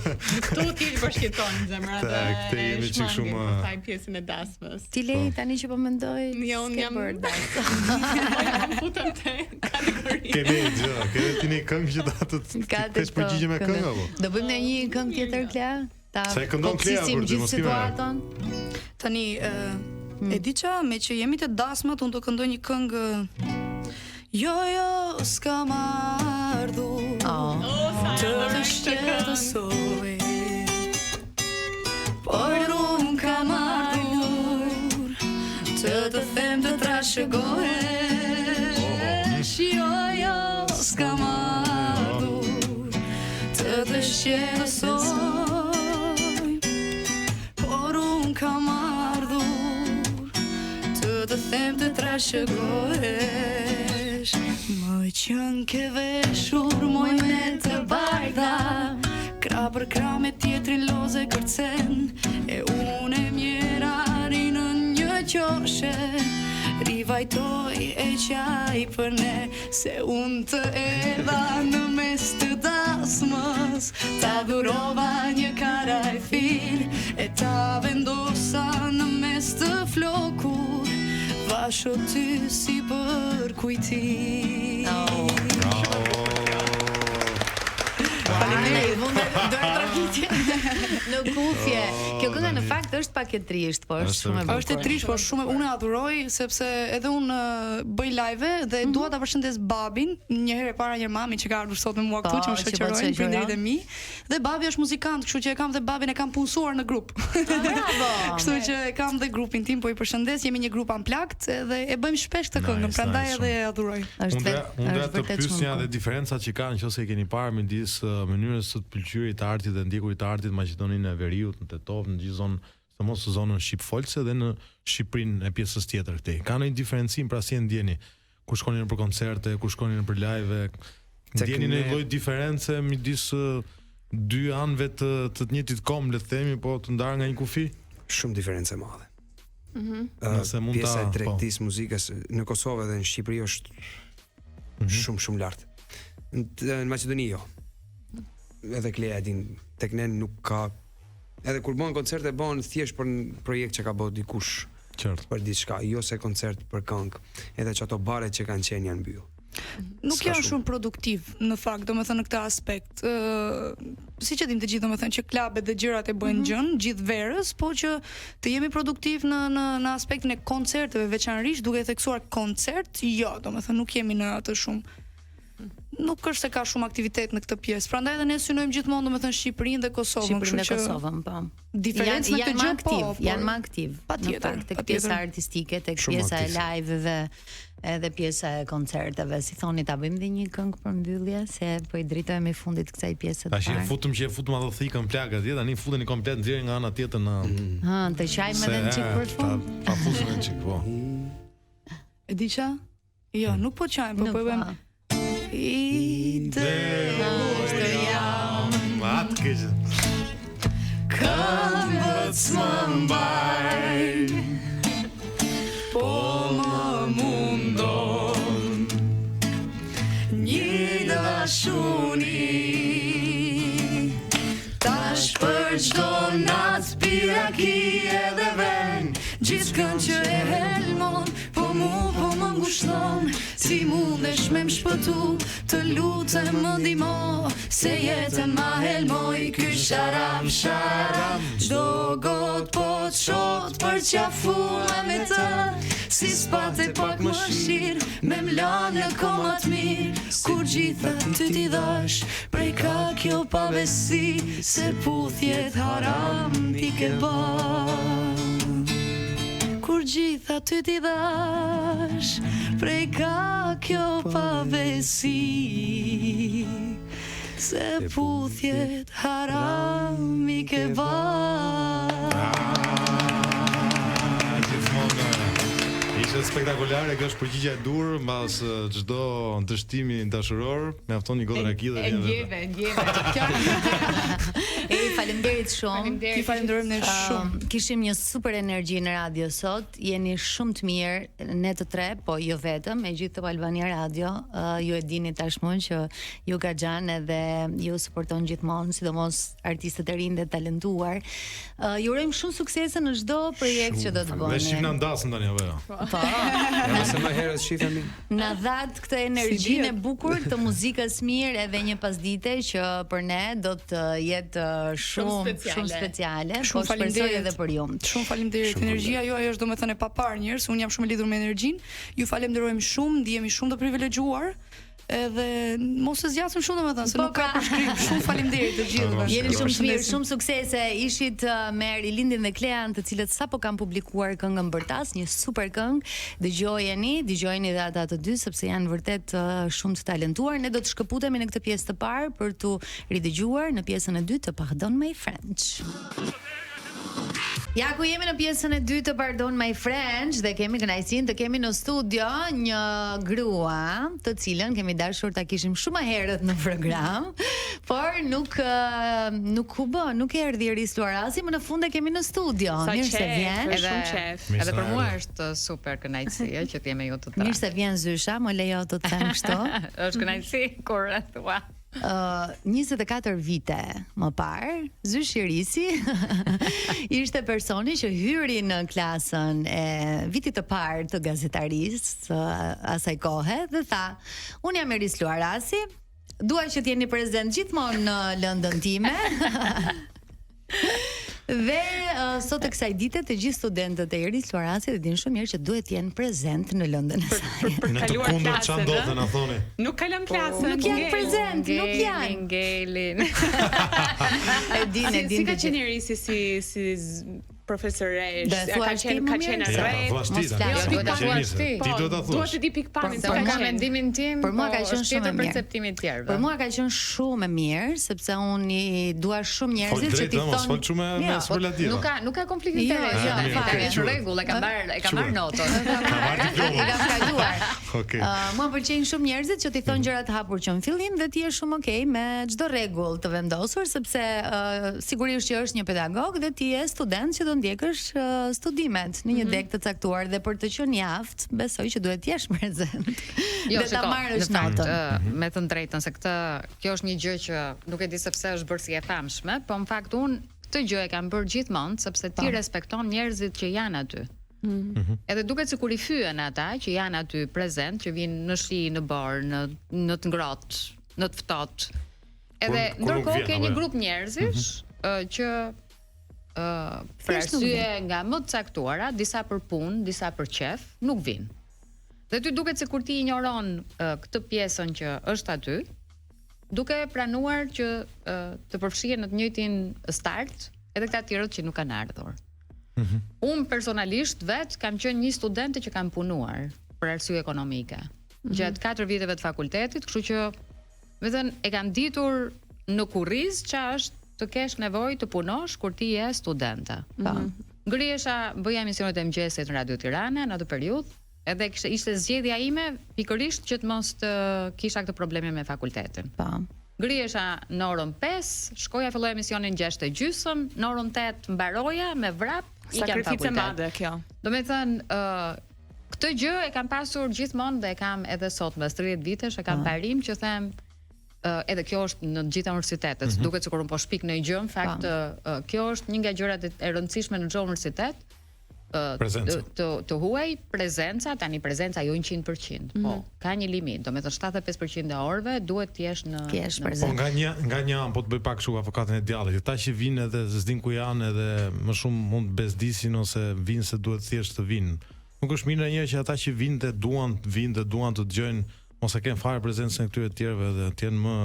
Këtu ti bashkëton zemra dhe këtej jemi çik shumë taj pjesën e dasmës. Ti lej tani që po mendoj. Jo, unë jam për dasëm. Futem te kategori. Keni ti një këngë që datë të përgjigje me këngë apo? Do bëjmë një këngë tjetër Klea? Sa e këndon Klea për të mos situaton? Tani e di qa, me që jemi të dasmat, unë do këndoj një këngë Jo, s'kam ardhur të të shqetësoj Por unë kam ardhur të të them të trashëgoj Jo, s'kam ardhur të të shqetësoj Por unë kam ardhur të them të trashëgohesh Më qënë ke veshur moj me të bardha Kra për kra me tjetrin loze kërcen E unë e mjerari në një qoshe Rivajtoj e qaj për ne Se unë të edha në mes të dasmës Ta dhurova një karaj fil E ta vendosa në mes të flokur Vasho ty si për kujti Faleminderit, do të tragitje në kufje. Kjo kënga në fakt është pak e trisht, po është shumë e bukur. Është e trisht, po shumë unë e adhuroj sepse edhe unë bëj live dhe dua ta përshëndes babin, një herë para një mami që ka ardhur sot me mua këtu që më shoqërojnë prindërit e mi. Dhe babi është muzikant, kështu që e kam dhe babin e kam punësuar në grup. Bravo. Kështu që e kam dhe grupin tim, po I përshëndes, jemi një grup unplugged dhe e bëjmë shpesh këtë këngë, prandaj edhe e adhuroj. Unë të pyesja dhe diferencat që kanë nëse e keni parë midis mënyrës së të pëlqyerit të artit dhe ndjekurit të artit në Maqedoninë e Veriut, në Tetov, në gjithë zonën, sidomos zonën shqipfolse dhe në Shqipërinë e pjesës tjetër këtej. Ka ndonjë diferencim pra si e ndjeni? Kur shkoni për koncerte, kur shkoni për live, ndjeni një lloj diferencë midis dy anëve të njëjtit kom, le të themi, po të ndarë nga një kufi? Shumë diferencë e madhe. Pjesa e tregtisë muzikës në Kosovë dhe në Shqipëri është shumë lart. Në Maqedoni jo. Edhe Klea din, tek ne nuk ka. Edhe kur bën koncerte bën thjesht për një projekt që ka bërë dikush. Qartë. Për diçka, jo se koncert për këngë. Edhe çato baret që kanë qenë janë mbyll. Nuk janë shumë produktiv në fakt, domethënë në këtë aspekt. Siç e dim të gjithë, domethënë që klubet dhe gjërat e bëjnë gjën gjithë verës, po që të jemi produktiv në aspektin e koncerteve veçanërisht duke theksuar koncert, jo, domethënë nuk jemi në atë shumë. Nuk është se ka shumë aktivitet në këtë pjesë. Prandaj edhe ne synojmë gjithmonë domethënë Shqipërinë dhe Kosovën, kështu që Kosovën, po. Diferencë në këtë gjë po, janë më aktiv. Patjetër, tek pjesa artistike, tek pjesa e live-ve, edhe pjesa e koncerteve. Si thoni, ta bëjmë dhe një këngë për mbyllje, se po I dritohemi fundit kësaj pjese të parë. Tash e futëm ato thikën plagë atje, tani futeni komplet nxjerrë nga ana tjetër në. Të qajmë edhe një çik për fund. Ta fusim një çik, po. E di ça? Jo, nuk po qajmë, po bëjmë Idealisht jam Atë keqë Këmbët s'më mbajnë Po më mundon Një dashuni Tash për çdo natë piraki edhe ven Gjithë kënd që e helmon Po më kushton, si mundesh me m'shpëtu, të lutem më ndihmo, se jetën ma helmoj, ky sharam sharam, çdo got po t'shot për qafua me të, si spate pak më shirë, me m'lan në koma t'mirë, kur gjitha ty t'i dhash, prej ka kjo pavesi, se puthjet haram t'i ke ba. Kur gjitha ty t'i dhash, prej ka kjo pavesi, se puthjet haram i ke ba. Ishte spektakolare, kjo është përgjigja e dur mbas çdo ndështimi dashuror, mjafton një gotë rakide Ndjeve. Faleminderit shumë. Ti falenderojmë ne shumë. Kishim një super energji në radio sot. Jeni shumë të mirë, ne të tre, po jo vetëm, me gjithë Top Albania Radio. Ju e dini tashmë që ju Gaxhan edhe ju suporton gjithmonë, sidomos artistët e rinj dhe talentuar. Ju urojmë shumë suksese në çdo projekt që do të bëni. Ne shihna ndasëm tani apo jo? Po. Nëse më herët shifemi. Na dhat këtë energjinë e bukur të muzikës mirë edhe një pasdite që për ne do të jetë shumë speciale. Shumë faleminderit edhe për ju. Shumë faleminderit. Energjia juaj është domethënë e papar njerëz, unë jam shumë e lidhur me energjinë. Ju falenderojmë shumë, ndihemi shumë të privilegjuar. Edhe mos e zgjasim shumë domethënë se nuk ka përshkrim. Shumë faleminderit të gjithëve. Jeni shumë të mirë, shumë suksese. Ishit me Rilindin dhe Klean, të cilët sapo kanë publikuar këngën Bërtas, një super këngë. Dëgjojeni dhe ata të dy sepse janë vërtet shumë të talentuar. Ne do të shkëputemi në këtë pjesë të parë për tu ridëgjuar në pjesën e dytë të Pardon My French. Ja ku jemi në pjesën e dytë të Pardon My French dhe kemi kënaqësinë të kemi në studio një grua, të cilën kemi dashur ta kishim shumë më herët në program, por nuk erdhi Iris Luarasi, më në fund e kemi në studio. Mirë se vjen. Edhe për mua është super kënaqësi që të jem me ju të tre. Mirë se vjen Zysha, më lejo të them kështu. Është kënaqësi kur e thua. 24 vite më parë, Zysh Irisi ishte personi që hyri në klasën e vitit të parë të gazetarisë asaj kohe dhe tha: "Unë jam Iris Luarasi, dua që t'jeni prezent gjithmonë në lëndën time." Dhe sot e kësaj dite të gjithë studentët e Iris Luarasi dinë shumë mirë që duhet të jenë prezent në lëndën e saj. Në të kundër çfarë ndodhen na thoni? Nuk kalon klasën. Nuk janë prezent, nuk janë. Ngelin. E dinë Si ka qenë Irisi si profesoresh, ka qenë rreth. Ti do ta thuash. Duhet të di pikpamjen Se ka mendimin tim. Për mua ka qenë shumë e mirë. Perceptimi i tjerëve. Për mua ka qenë shumë e mirë sepse unë i dua shumë njerëzit që ti thonë. Fol shumë me superlativa. Nuk ka konflikt interesi. Është rregull, e ka marr notën. I kam kaluar. Okej. Mua pëlqejnë shumë njerëzit që ti thonë gjëra të hapur që në fillim dhe ti je shumë okay me çdo rregull të vendosur sepse sigurisht që është një pedagog dhe ti je student që do ndjekësh studimet në një deg të caktuar dhe për të qenë jaft, besoj që duhet të jesh prezent. Jo, dhe ta marrësh notën. Me të drejtën se kjo është një gjë që nuk e di sepse është bërë si e famshme, po në fakt unë këtë gjë e kam bërë gjithmonë sepse ti respekton njerëzit që janë aty. Edhe duket sikur i fyen ata që janë aty prezent, që vinë në shi, në bar, në të ngrohtë, në të ftohtë. Edhe ndërkohë ke një grup njerëzish që për arsye nga më të caktuara, disa për punë, disa për qef, nuk vinë. Dhe ty duket sikur ti ignoron këtë pjesën që është aty, duke pranuar që të përfshihen në të njëjtin start edhe këta tjerët që nuk kanë ardhur. Unë personalisht vet kam qenë një studente që kam punuar për arsye ekonomike. Gjatë 4 viteve të fakultetit, kështu që vetëm e kam ditur në kurriz ç'a është të kesh nevojë të punosh kur ti je studente. Ngrihesha, bëja emisionet e mëngjesit në Radio Tirana në atë periudhë, edhe ishte zgjedhja ime pikërisht që të mos të kisha këtë probleme me fakultetin. Ngrihesha në orën 5, shkoja filloja emisionin 6:30, në orën 8 mbaroja me vrap, ikam fakultet. Sakrificë madhe kjo. Domethënë, këtë gjë e kam pasur gjithmonë dhe e kam edhe sot mbas 30 vitesh, e kam parim që them edhe kjo është në të gjitha universitetet, duket sikur un po shpik në një gjë, në fakt kjo është një nga gjërat e rëndësishme në çdo universitet, të huaj prezenca, tani prezenca jo 100%, po ka një limit, do me thënë 75% e orëve duhet të jesh në po nga një po të bëj pak kështu avokatën e djallit, ata që vinë edhe s'din ku janë edhe më shumë mund bezdisin ose vinë se duhet thjesht të vinë. Nuk është mirë ndonjëherë që ata që vinë dhe duan të vinë dhe duan të dëgjojnë mos e kenë fare prezencën e këtyre të tjerëve dhe të jenë më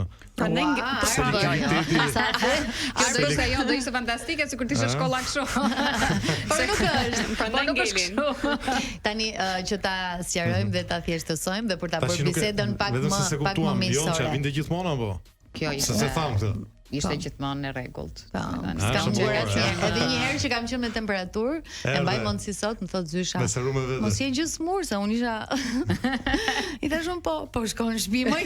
Kjo do ishte fantastike sikur të ishte shkolla kështu. Por nuk është. Tani që ta sqarojmë dhe ta thjeshtësojmë dhe për ta bërë bisedën pak më miqësore. Jo, që vinte gjithmonë apo? Kjo ishte. Se tham këtë. Ishte gjithmonë në rregullt. S'kam bërë asnjë. Edhe një herë që kam qenë me temperaturë, e mbaj mend si sot, më thot Zysha. Mos je gjë smur se unë isha. I thash unë po shkon në shtëpi më.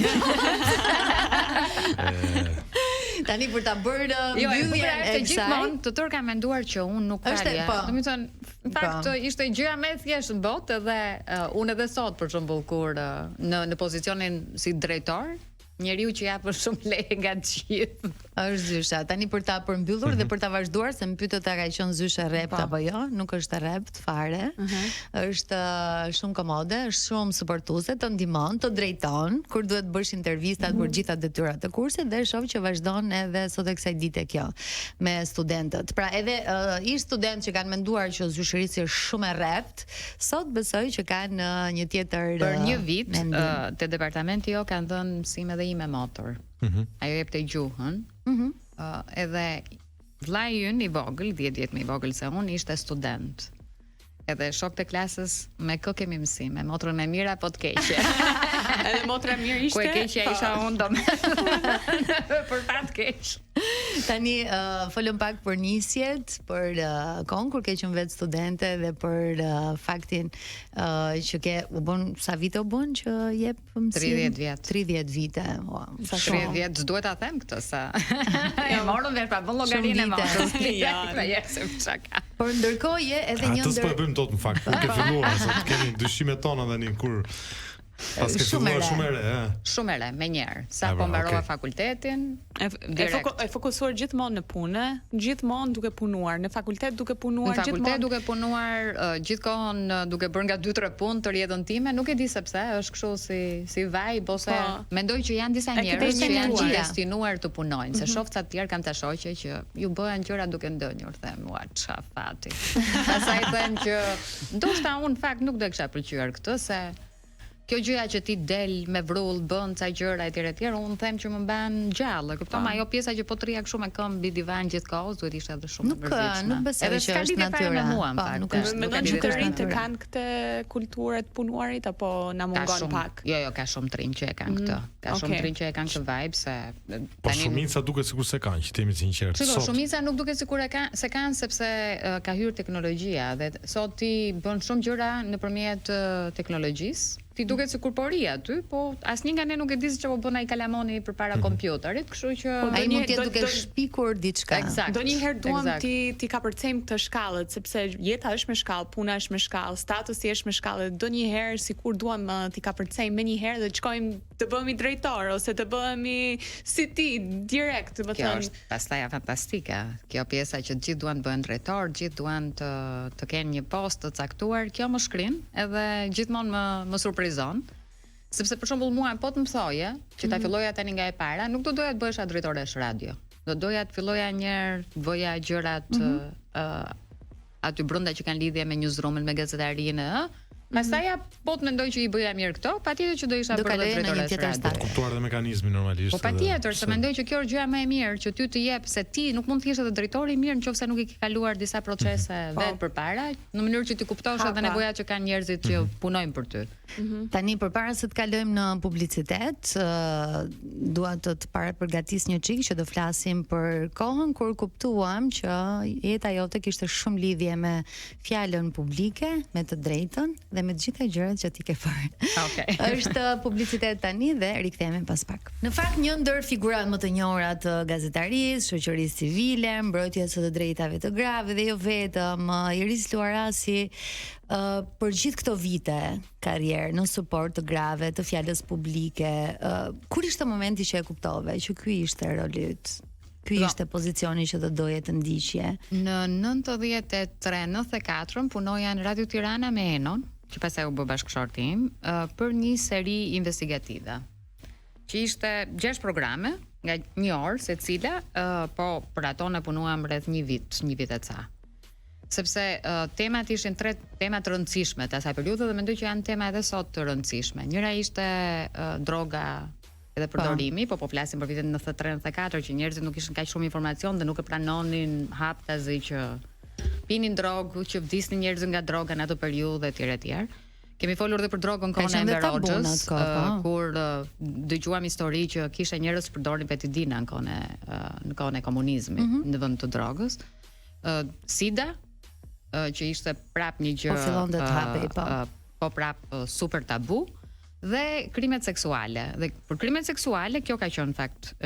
Tani për ta bërë mbylljen e gjithmonë të tërë kam menduar që unë nuk kalja. Do të thonë, në fakt ishte gjëja më e thjeshtë në botë edhe unë edhe sot për shembull kur në pozicionin si drejtor njeriu që japë shumë leje nga të gjithë. Është Zysha. Tani për ta përmbyllur dhe për ta vazhduar se më pyetët a ka qenë Zysha rrept apo jo, nuk është rrept fare. Është shumë komode, është shumë suportuese, të ndihmon, të drejton kur duhet bësh intervistat për gjitha detyrat e kursit dhe shoh që vazhdon edhe sot e kësaj dite kjo me studentët. Pra edhe ish student që kanë menduar që zyshërisi është shumë e rrept, sot besoj që kanë një tjetër për një vit te departamenti jo kanë dhënë mësime dhe me motor. Ajo jep të gjuhën. Edhe vllai ynë i vogël, 10 vjet më i vogël se unë, ishte student. Edhe shokët e klasës me kë kemi mësime, motrën e mirë apo të keqe. Edhe motra e mirë ishte. Ku e keqja isha unë për fat keq. Tani folëm pak për nisjet, për kohën kur ke qenë vetë studente dhe për faktin që ke u bën sa vite u bën që jep mësim? 30 vjet. 30 vite. Sa 30 vjet, s'duhet ta them këtë sa. E morën vesh pa bën llogarinë e motrës. Ja, por ndërkohë je edhe një ndër. Atë po bëjmë tot në fakt. Kur ke filluar, sot kemi dyshimet tona tani kur pas ke filluar shumë herë, Shumë herë, me njerë. Sa po mbarova fakultetin, e fokusuar gjithmonë në punë, gjithmonë duke punuar, në fakultet duke punuar, në fakultet duke punuar, gjithkohon duke bërë nga 2-3 punë të rrjedhën time, nuk e di sepse, është kështu si vibe ose mendoj që janë disa njerëz që janë destinuar të punojnë, se shoh ca të tjerë kanë ta shoqe që ju bëhen gjëra duke ndënjur, them, ua ça fati. Pastaj them që ndoshta unë fakt nuk do e kisha pëlqyer këtë se kjo gjëja që ti del me vrull, bën ca gjëra etj, unë them që më mban gjallë. Kupton, ajo pjesa që po trija kështu me këmbë mbi divan gjithkohë, duhet ishte edhe shumë e mërzitshme. Nuk besoj që është natyra. Nuk është, mendon që të rinjtë kanë këtë kulturë të punuarit apo na mungon pak? Jo, ka shumë trinj që e kanë këtë. Ka shumë trinj që e kanë këtë vibe se po shumica duket sikur se kanë, që themi sinqert. Sot shumica nuk duket sikur se kanë sepse ka hyrë teknologjia dhe sot ti bën shumë gjëra nëpërmjet teknologjisë. Ti duket sikur po ri aty, po asnjë nga ne nuk e di se çfarë po bën ai kalamoni përpara kompjuterit, kështu që ai mund të jetë duke shpikur diçka. Donjëherë duam ti kapërcejmë këtë shkallët, sepse jeta është me shkallë, puna është me shkallë, statusi është me shkallë. Donjëherë sikur duam ti kapërcejmë më një herë dhe të shkojmë të bëhemi drejtor ose të bëhemi si ti direkt, do të thënë. Kjo është pastaj fantastike. Kjo pjesa që të gjithë duan të bëhen drejtor, gjithë duan të kenë një post të caktuar, kjo më shkrin, edhe gjithmonë më surprizon. Sepse për shembull mua po të më thoje që ta filloja tani nga e para, nuk do doja të bëhesha drejtoresh radio. Do doja të filloja një herë të bëja gjërat aty brenda që kanë lidhje me newsroom-in, me gazetarinë, pastaj po të mendoj që i bëja mirë këto, patjetër që do isha për drejtoresh radio. Po kuptuar dhe mekanizmin normalisht. Po patjetër, se mendoj që kjo është gjëja më e mirë që ty të jep, se ti nuk mund të jesh edhe drejtori i mirë nëse nuk i ke kaluar disa procese vetë përpara, në mënyrë që ti kuptosh edhe nevojat që kanë njerëzit që punojnë për ty. Tani përpara se të kalojmë në publicitet, dua të përgatis një çik që do flasim për kohën kur kuptuam që jeta jote kishte shumë lidhje me fjalën publike, me të drejtën dhe me të gjitha gjërat që ti ke bërë. Okej. Është publicitet tani dhe rikthehemi pas pak. Në fakt një ndër figurat më të njohura të gazetarisë, shoqërisë civile, mbrojtjes së të drejtave të grave dhe jo vetëm, Iris Luarasi për gjithë këto vite karrierë në suport të grave, të fjalës publike, kur ishte momenti që e kuptove që ky ishte roli yt? Ky ishte pozicioni që do doje të ndiqje. Në 93-94 punoja në Radio Tirana me Enon, që pastaj u bë bashkëshorti im, për një seri investigative. Që ishte 6 programe, nga 1 orë secila, po për ato ne punuam rreth një vit e ca. Sepse temat ishin 3 tema të rëndësishme të asaj periudhe dhe mendoj që janë tema edhe sot të rëndësishme. Njëra ishte droga edhe përdorimi, po flasim për vitin 93-94 që njerëzit nuk kishin kaq shumë informacion dhe nuk e pranonin haptazi që pinin drogë, që vdisnin njerëz nga droga në atë periudhë etj. Kemi folur edhe për drogën kohën e Enver Hoxhës, kur dëgjuam histori që kishte njerëz që përdorin petidina në kohën e komunizmit në vend të drogës. Sida, që ishte prap një gjë prap super tabu, dhe krimet seksuale. Dhe për krimet seksuale kjo ka qenë në fakt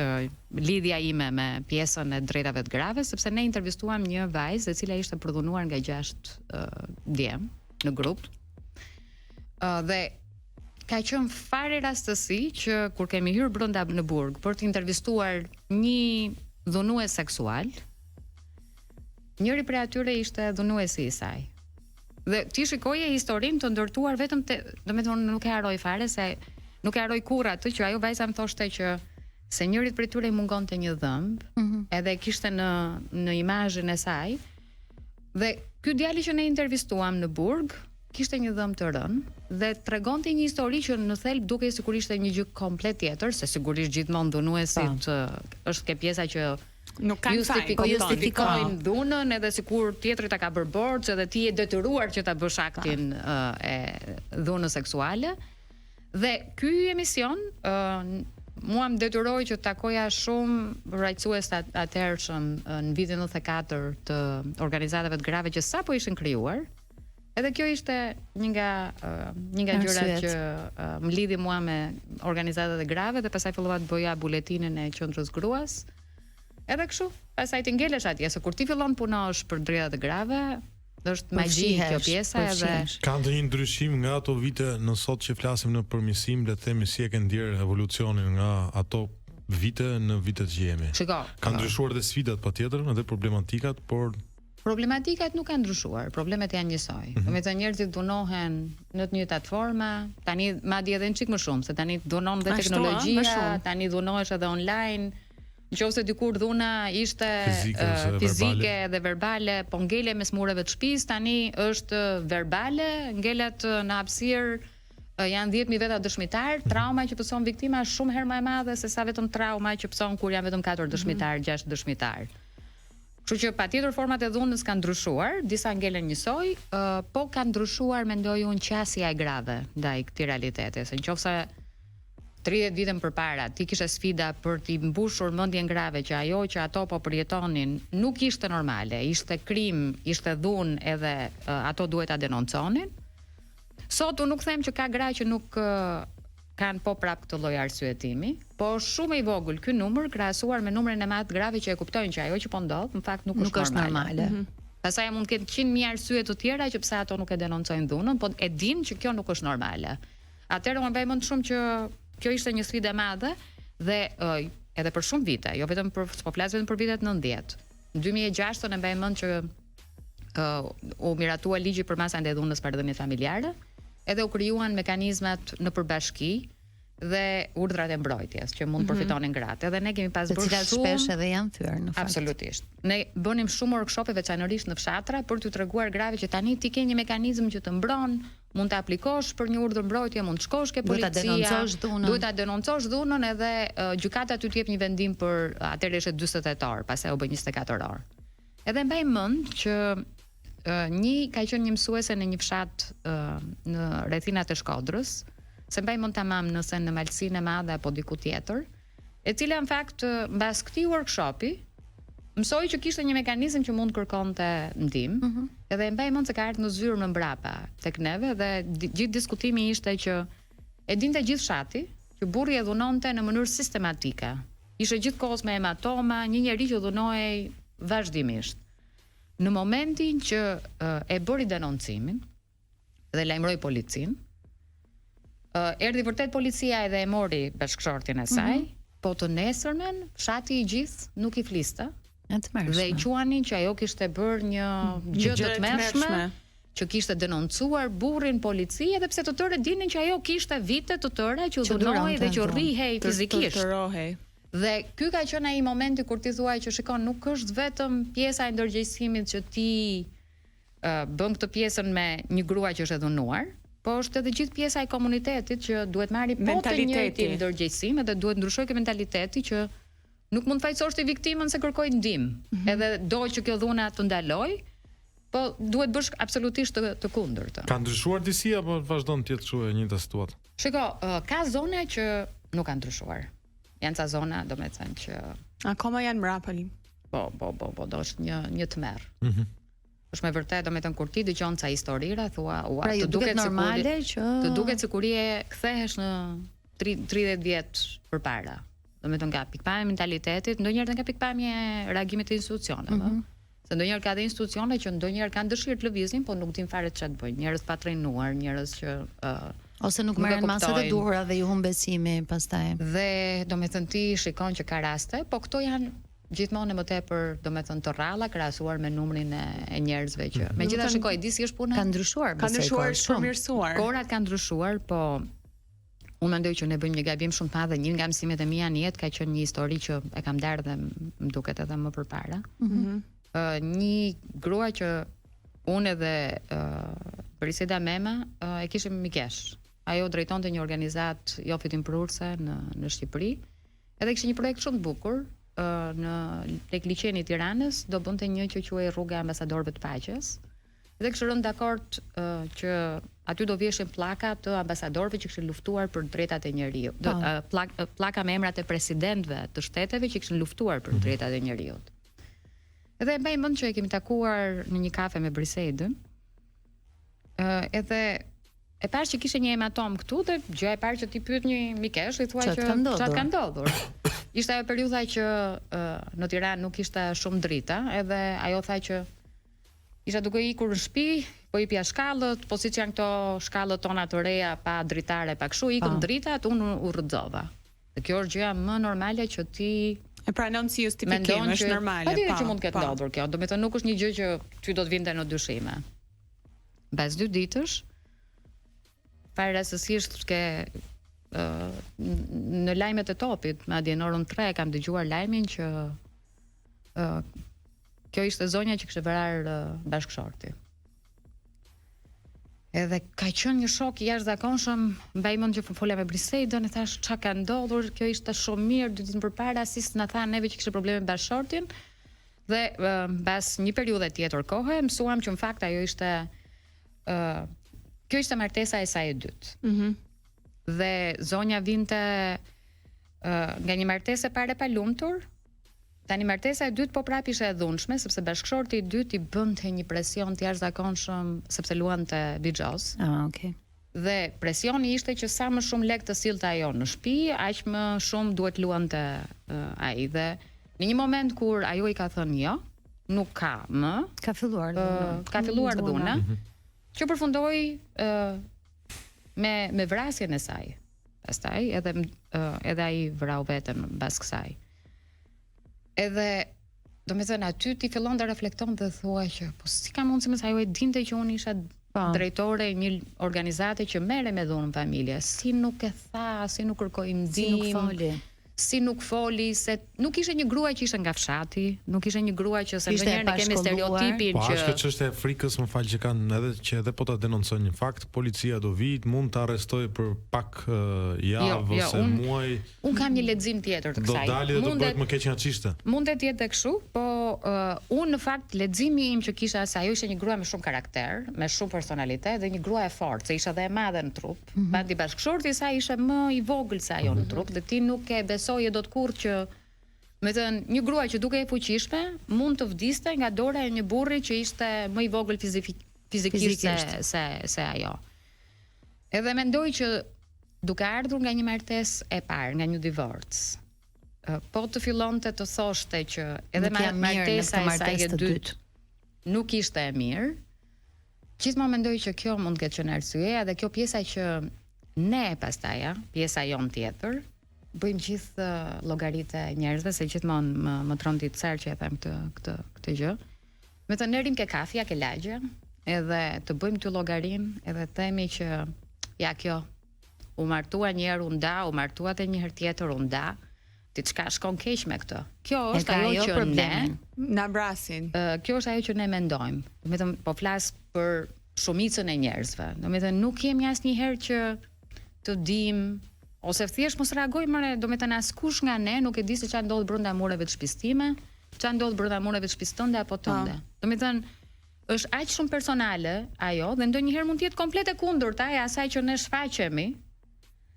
lidhja ime me pjesën e drejtave të grave, sepse ne intervistuam një vajzë e cila ishte përdhunuar nga 6 djem në grup. Dhe ka qenë fare rastësi që kur kemi hyrë brenda në burg për të intervistuar një dhunues seksual, njëri prej atyre ishte dhunuesi i saj. Dhe ti shikoje historinë të ndërtuar vetëm domethënë nuk e haroj fare se nuk e haroj kurrë atë që ajo vajza më thoshte që se njërit prej tyre i mungonte një dhëmb, edhe kishte në imazhin e saj. Dhe ky djali që ne intervistuam në burg kishte një dhëmb të rënë dhe tregonte një histori që në thelb dukej sikur ishte një gjë komplet tjetër, se sigurisht gjithmonë dhunuesit është ke pjesa që nuk kanë justifikojnë dhunën, edhe sikur tjetri ta ka bërë borxh, edhe ti je detyruar që ta bësh aktin e dhunës seksuale. Dhe ky emision mua më detyroi që takoja shumë rrajtësues të atëhershëm në vitin 94 të organizatave të grave që sapo ishin krijuar. Edhe kjo ishte një nga gjërat që më lidhi mua me organizatat e grave dhe pastaj fillova të bëja buletinën e Qendrës Gruas. Edhe kështu, pastaj të ngelesh atje, se kur ti fillon punosh për drejtat e grave, është magji kjo pjesa edhe ka ndonjë ndryshim nga ato vite në sot që flasim në përmirësim, le të themi si e ke ndjer evolucionin nga ato vite në vitet që jemi. Ka ndryshuar dhe sfidat patjetër, edhe problematikat, por problematikat nuk kanë ndryshuar, problemet janë njësoj. Domethënë njerëzit dhunohen në të njëjtat forma, tani madje edhe çik më shumë, se tani dhunon dhe teknologjia, tani dhunohesh edhe online. Nëse dikur dhuna ishte fizike dhe verbale, po ngele mes mureve të shtëpisë, tani është verbale, ngelet në hapësirë, janë 10.000 veta dëshmitar, trauma që pëson viktima është shumë herë më e madhe se sa vetëm trauma që pëson kur janë vetëm 4 dëshmitar, 6 dëshmitar. Kështu që patjetër format e dhunës kanë ndryshuar, disa ngelen njësoj, po kanë ndryshuar mendoj unë qasja e grave ndaj këtij realiteti, se nëse 30 vitën përpara ti kishe sfida për t'i mbushur mendjen grave që ajo që ato po përjetonin nuk ishte normale, ishte krim, ishte dhunë edhe ato duhet ta denonconin. Sot unë nuk them që ka gra që nuk kanë po prap këtë lloj arsyetimi, po shumë i vogël ky numër krahasuar me numrin e madh grave që e kuptojnë që ajo që po ndodh në fakt nuk është normale. Pastaj mund të ketë 100.000 arsye të tjera që pse ato nuk e denoncojnë dhunën, po e dinë që kjo nuk është normale. Atëherë unë mbaj mend shumë që kjo ishte një sfidë e madhe dhe edhe për shumë vite, jo vetëm po flas vetëm për vitet 90. Në 2006 e mbaj mend që u miratua ligji për masën e dhunës për dhënien familjare, edhe u krijuan mekanizmat në përbashki dhe urdhrat e mbrojtjes që mund përfitonin gratë. Edhe ne kemi pas bërë shumë shpesh edhe janë thyer në fakt. Absolutisht. Ne bënim shumë workshope veçanërisht në fshatra për t'u treguar grave që tani ti ke një mekanizëm që të mbron, mund të aplikosh për një urdhër mbrojtje, mund të shkosh ke policia, duhet ta denoncosh dhunën edhe gjykata ty të jep një vendim për atëherë ishte 40 orë, pastaj u bë 24 orë. Edhe mbaj mend që ka qenë një mësuese në një fshat në rrethinat e Shkodrës, se mbaj mend tamam nëse në Malsinë e Madhe apo diku tjetër, e cila në fakt mbas këtij workshopi mësoi që kishte një mekanizëm që mund kërkonte ndihmë, edhe mbaj mend se ka ardhur në zyrë më mbrapa tek neve dhe gjithë diskutimi ishte që e dinte gjithë fshati që burri e dhunonte në mënyrë sistematike. Ishte gjithkohës me hematoma, një njerëz që dhunohej vazhdimisht. Në momentin që e bëri denoncimin dhe lajmëroi policinë, erdhi vërtet policia edhe e mori bashkëshortin e saj, po të nesërmen fshati i gjithë nuk i fliste. Dhe i quanin që ajo kishte bërë një gjë të tmerrshme, që kishte denoncuar burrin polici, edhe pse të tërë dinin që ajo kishte vite të tëra që u dhunoi dhe që rrihej fizikisht. Dhe ky ka qenë ai momenti kur ti thua që shikon, nuk është vetëm pjesa e ndërgjegjësimit që ti bën këtë pjesën me një grua që është e dhunuar, po është edhe gjithë pjesa e komunitetit që duhet marrë po të njëjtin ndërgjegjësim dhe duhet ndryshojë ky mentaliteti që nuk mund fajsosh ti viktimën se kërkoj ndihmë. Edhe do që kjo dhuna të ndaloj, po duhet bësh absolutisht të kundërtën. Ka ndryshuar disi apo vazhdon të jetë kështu e njëjta situatë? Shiko, ka zona që nuk kanë ndryshuar. Janë ca zona, domethënë që akoma janë mrapël. Po, do është një tmerr. Është me vërtet, domethënë kur ti dëgjon ca historira, thua, ua, të duket normale që të duket sikur je kthehesh në 30 vjet përpara. Domethënë nga pikpamja e mentalitetit, ndonjëherë nga pikpamja e reagimit të institucioneve. Se ndonjëherë ka dhe institucione që ndonjëherë kanë dëshirë të lëvizin, po nuk din fare çfarë të bëjnë. Njerëz pa trajnuar, njerëz që ose nuk merren masat e duhura dhe ju humb besimi pastaj. Dhe domethënë ti shikon që ka raste, po këto janë gjithmonë më tepër domethënë të rralla krahasuar me numrin e njerëzve që. Megjithatë shikoj, di si është puna. Ka ndryshuar, ka ndryshuar shumë. Korat kanë ndryshuar, po unë mendoj që ne bëjmë një gabim shumë të madh. Një nga mësimet e mia në jetë ka qenë një histori që e kam darë dhe më duket edhe më përpara. Një grua që unë edhe Prisida Mema e kishim mikesh. Ajo drejtonte një organizatë jo fitimprurse në Shqipëri. Edhe kishte një projekt shumë të bukur tek liçeni i Tiranës, do bënte një që quhej Rruga e Ambasadorëve të Paqes. Dhe kishte rënë dakord që aty do vjeshin pllaka të ambasadorëve që kishin luftuar për drejtat e njeriut. Pllaka me emrat e presidentëve të shteteve që kishin luftuar për drejtat e njeriut. Edhe e mbaj mend që e kemi takuar në një kafe me Briseidën. Edhe e parë që kishte një hematom këtu dhe gjëja e parë që ti pyet një mikesh i thua që çfarë ka ndodhur. Ishte ajo periudha që në Tiranë nuk ishte shumë drita, edhe ajo tha që isha duke ikur në shtëpi, po i pja shkallët, po siç janë këto shkallët tona të reja pa dritare, pa kështu, ikëm dritat, unë u rrëzova. Dhe kjo është gjëja më normale që ti e pranon si justifikim, është normale. Po që mund të ketë ndodhur kjo, domethënë nuk është një gjë që ty do të vinte në dyshime. Pas 2 ditësh, para rastësisht ke në lajmet e Topit, madje në orën 3 kam dëgjuar lajmin që kjo ishte zonja që kishte vrarë bashkëshorti. Edhe ka qenë një shok i jashtëzakonshëm, mbaj mend që fola me Briseidën e thash çka ka ndodhur, kjo ishte shumë mirë 2 ditë përpara, si na tha neve që kishte probleme me bashkëshortin. Dhe mbas një periudhe tjetër kohe mësuam që në fakt ajo ishte kjo ishte martesa e saj e dytë. Dhe zonja vinte nga një martesë pare pa lumtur. Tani martesa e dytë po prap ishte e dhunshme, sepse bashkëshorti i dytë i bënte një presion të jashtëzakonshëm sepse luante bixhoz. Okay. Dhe presioni ishte që sa më shumë lek të sillte ajo në shtëpi, aq më shumë duhet luante ai. Dhe në një moment kur ajo i ka thënë jo, nuk ka më, ka filluar dhuna, që përfundoi me vrasjen e saj. Pastaj edhe ai vrau veten mbas kësaj. Edhe domethënë aty ti fillon të reflekton dhe thua që po si ka mundësi më sa ajo e dinte që unë isha drejtore e një organizate që merre me dhunën familje, si nuk e tha, si nuk kërkoi ndihmë, si nuk foli, se nuk ishte një grua që ishte nga fshati, nuk ishte një grua që se ndonjëherë ne kemi stereotipin që po është çështja e frikës, më fal që kanë edhe po ta denoncojnë një fakt, policia do vit, mund ta arrestojë për pak javë ose muaj. Un kam një lexim tjetër të kësaj. Do dalë dhe do bëhet më keq nga çishte. Mundet të jetë kështu, po un në fakt leximi im që kisha se ajo ishte një grua me shumë karakter, me shumë personalitet dhe një grua e fortë, se ishte edhe e madhe në trup. Pati bashkëshorti i saj ishte më i vogël se ajo në trup dhe ti nuk e besoje dot kurrë që me thënë një grua që duke e fuqishme mund të vdiste nga dora e një burri që ishte më i vogël fizikisht se ajo. Edhe mendoj që duke ardhur nga një martesë e parë, nga një divorc, po të fillonte të thoshte që edhe martesa e saj e dytë nuk ishte e mirë, gjithmonë mendoj që kjo mund të ketë qenë arsyeja dhe kjo pjesa që ne pastaja, pjesa jon tjetër, bëjmë gjithë llogaritë e njerëzve, se gjithmonë më tronti të cerë që e them këtë gjë. Me të nerim ke kafja, ke lagje, edhe të bëjmë të llogarin, edhe themi që ja kjo u martua një herë u nda, u martuat e një herë tjetër u nda, diçka shkon keq me këtë. Kjo është ajo që ne na brasin. Kjo është ajo që ne mendojmë. Domethënë po flas për shumicën e njerëzve. Domethënë nuk kemi asnjëherë që të dim ose thjesht mos reagojmë, domethënë askush nga ne nuk e di se çfarë ndodh brenda mureve të shtëpisë time, çfarë ndodh brenda mureve të shtëpisë tënde apo tënde. Domethënë është aq shumë personale ajo dhe ndonjëherë mund të jetë komplet e kundërta e asaj që ne shfaqemi.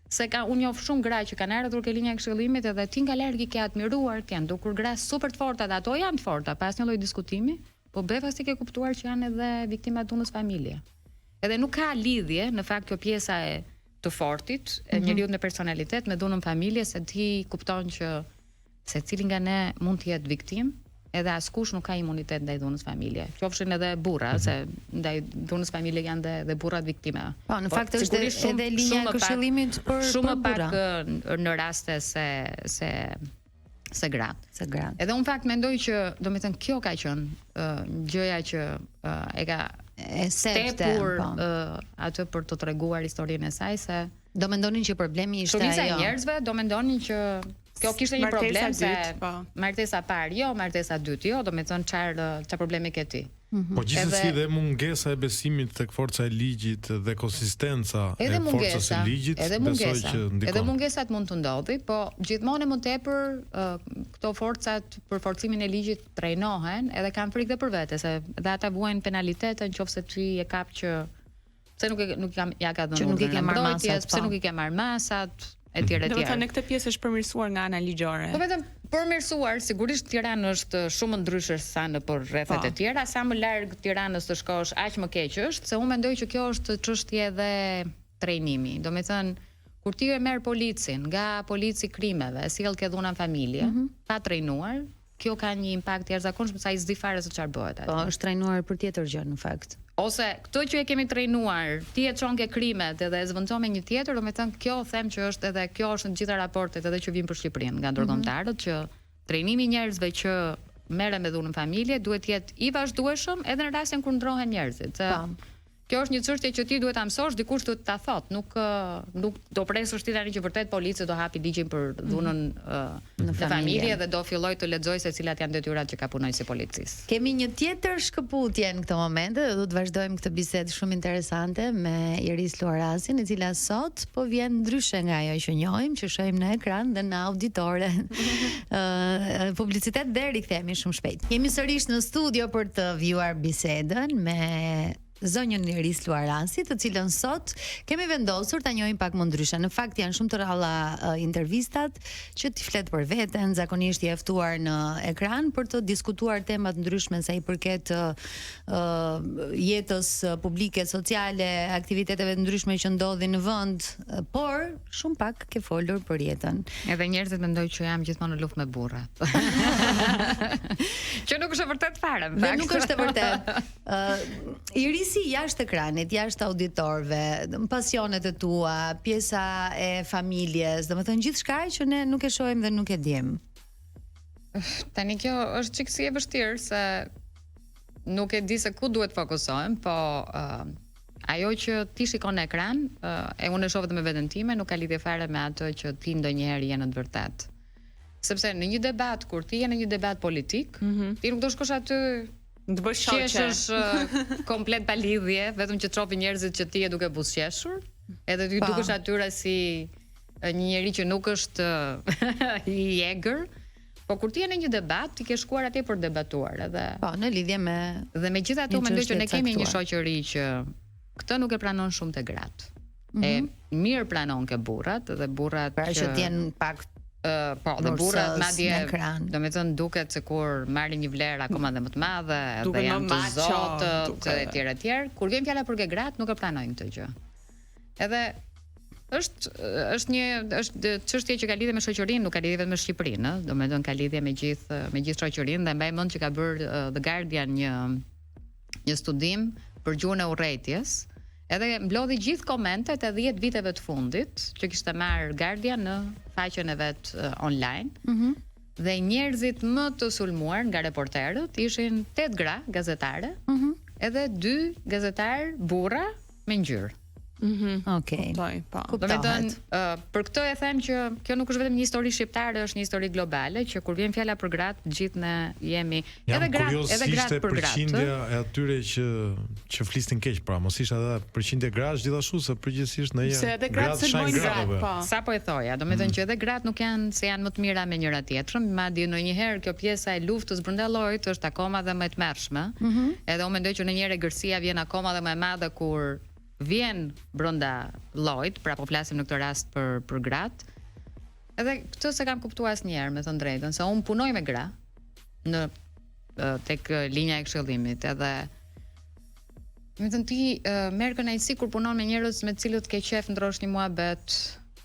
Se unë njoh shumë gra që kanë ardhur ke linja e këshillimit edhe ti nga larg i ke admiruar, kanë dukur gra super të forta dhe ato janë të forta, pa asnjë lloj diskutimi, po befas ti ke kuptuar që janë edhe viktima të dhunës familje. Edhe nuk ka lidhje në fakt kjo pjesa e të fortit, e njeriu në personalitet me dhunën familje, se ti kupton që secili nga ne mund të jetë viktim, edhe askush nuk ka imunitet ndaj dhunës familje. Qofshin edhe burra, se ndaj dhunës familje janë dhe burrat viktima. Po, në fakt është edhe linja e këshillimit për shumë burra. Pak në raste se gratë. Edhe unë fakt mendoj që domethënë kjo ka qenë gjëja që e ka tepur atë për të treguar historinë e saj, se do mendonin që problemi ishte ajo. Shumica e njerëzve do mendonin që kjo kishte një problem se martesa parë jo, martesa dytë jo, domethënë çfarë problemi ke ti. Po gjithsesi dhe mungesa e besimit tek forca e ligjit dhe konsistenca e forcës së ligjit, besoj që ndikon. Edhe mungesat mund të ndodhi, po gjithmonë më tepër këto forcat për forcimin e ligjit trajnohen edhe kanë frikë dhe për vete, se dhe ata vuajnë penalitetën nëse ti e kap që pse nuk ja ka dhënë, që nuk i ke marrë masat, pse nuk i ke marrë masat, etj. Domethënë këtë pjesë është përmirësuar nga ana ligjore. Po vetëm përmirësuar, sigurisht Tirana është shumë ndryshe sa në rrethet e tjera, sa më larg Tiranës të shkosh, aq më keq është, se unë mendoj që kjo është çështje edhe trajnimi. Domethënë kur ti e merr policin, nga polici krimeve, sjell ke dhunën familje, pa trajnuar, kjo ka një impakt jashtëzakonshëm sa i s'di fare se çfarë bëhet aty. Po, është trajnuar për tjetër gjë në fakt. Ose këto që e kemi trajnuar, ti e çon ke krimet edhe e zvendçon me një tjetër, domethënë kjo them që është edhe kjo është në gjitha raportet edhe që vijnë për Shqipërinë nga ndërkombëtarët, që trajnimi i njerëzve që merren me dhunën familje duhet të jetë i vazhdueshëm edhe në rastin kur ndrohen njerëzit. Kjo është një çështje që ti duhet ta mësosh, dikush duhet ta thot, nuk do presësh ti tani që vërtet policia do hapi ligjin për dhunën në familje dhe do filloj të lexoj se cilat janë detyrat që ka punoj si policis. Kemi një tjetër shkëputje në këtë moment dhe do të vazhdojmë këtë bisedë shumë interesante me Iris Luarasin, e cila sot po vjen ndryshe nga ajo që njohim, që shohim në ekran dhe në auditore. Publicitet dhe rikthehemi shumë shpejt. Jemi sërish në studio për të vjuar bisedën me zonjën Iris Luarasi, të cilën sot kemi vendosur ta njohim pak më ndryshe. Në fakt janë shumë të rralla intervistat që ti flet për veten, zakonisht je ftuar në ekran për të diskutuar tema të ndryshme sa i përket jetës publike, sociale, aktiviteteve të ndryshme që ndodhin në vend, por shumë pak ke folur për jetën. Edhe njerëzit mendojnë që jam gjithmonë në luftë me burrat. Që nuk është e vërtet fare, në fakt. Nuk është e vërtet. Iris, si jashtë ekranit, jashtë auditorëve, pasionet e tua, pjesa e familjes, domethënë gjithçka që ne nuk e shohim dhe nuk e dim. Tani kjo është çiksi e vështirë se nuk e di se ku duhet fokusohem, po ajo që ti shikon në ekran, e unë e shoh vetëm me veten time, nuk ka lidhje fare me atë që ti ndonjëherë je në të vërtetë. Sepse në një debat, kur ti je në një debat politik, ti nuk do shkosh aty të bësh shoqe. Është komplet pa lidhje, vetëm që trofi njerëzit që ti e duke buzëqeshur, edhe ti dukesh atyre si një njeri që nuk është i egër, po kur ti je në një debat, ti ke shkuar atje për debatuar, edhe po në lidhje me dhe megjithatë mendoj që ne kemi një shoqëri që këtë nuk e pranon shumë te gratë. E mirë pranon ke burrat, dhe burrat pra që të jenë pak po, dhe burrat madje, domethënë duket se kur marrin një vlerë akoma dhe më të madhe, edhe janë të zotë, etj. Kur vjen fjala për gratë, nuk e pranojnë këtë gjë. Edhe është çështje që ka lidhje me shoqërinë, nuk ka lidhje vetëm me Shqipërinë, domethënë ka lidhje me gjithë shoqërinë, dhe mbaj mend që ka bërë The Guardian një studim për gjuhën e urrëties, Edhe mblodhi gjithë komentet e 10 viteve të fundit që kishte marrë Guardian në faqen e vet online. Dhe njerëzit më të sulmuar nga reporterët ishin 8 gra gazetare, edhe 2 gazetar burra me ngjyrë. Okej. Po. Do të thënë, për këtë e them që kjo nuk është vetëm një histori shqiptare, është një histori globale, që kur vjen fjala për gratë, gjithë ne jemi edhe gratë për gratë. Përqindja e atyre që flisnin keq, pra mos ishte edhe përqindje grash gjithashtu se përgjithsisht ne gratë shajnë gratë, po. Sa po e thoja, do të thënë që edhe gratë nuk janë se janë më të mira me njëra tjetrën, madje ndonjëherë kjo pjesa e luftës brenda llojit është akoma dhe më e tmerrshme. Edhe unë mendoj që ndonjëherë gërsia vjen akoma dhe më e madhe kur vjen brenda llojit, pra po flasim në këtë rast për gratë. Edhe këtë se kam kuptuar asnjëherë, me thënë drejtën, se unë punoj me gra në tek linja e këshillimit, edhe me thënë ti merr kënaqësi kur punon me njerëz me të cilët ke qef ndrosh një muhabet,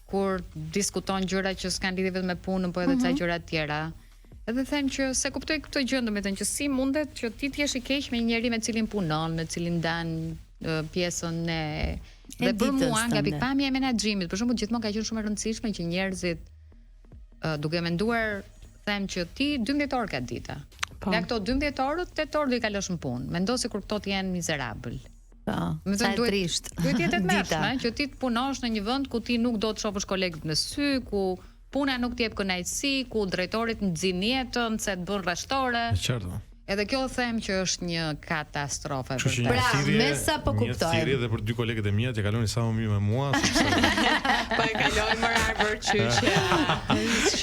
kur diskuton gjëra që s'kan lidhje vetëm me punën, po edhe ca gjëra të tjera. Edhe them që se kuptoj këtë gjë, domethënë që si mundet që ti të jesh i keq me një njerëz me cilin punon, me cilin ndan pjesën e dhe për mua nga pikpamja e menaxhimit, për shembull gjithmonë ka qenë shumë e rëndësishme që njerëzit duke menduar, them që ti 12 orë ka dita. Nga këto 12 orë, 8 orë do i kalosh në punë. Mendo se kur këto të jenë mizerabël. Po, sa trisht. Duhet jetë të mëshme që ti të punosh në një vend ku ti nuk do të shohësh kolegët në sy, ku puna nuk të jep kënaqësi, ku drejtorit nxin jetën, se të bën rreshtore. Qartë. Edhe kjo them që është një katastrofë. Pra, me sa po kuptoj. Një thirrje edhe për 2 kolegët e mia që kaloni sa më mirë me mua, sepse po e kalojmë më arbër qyçja.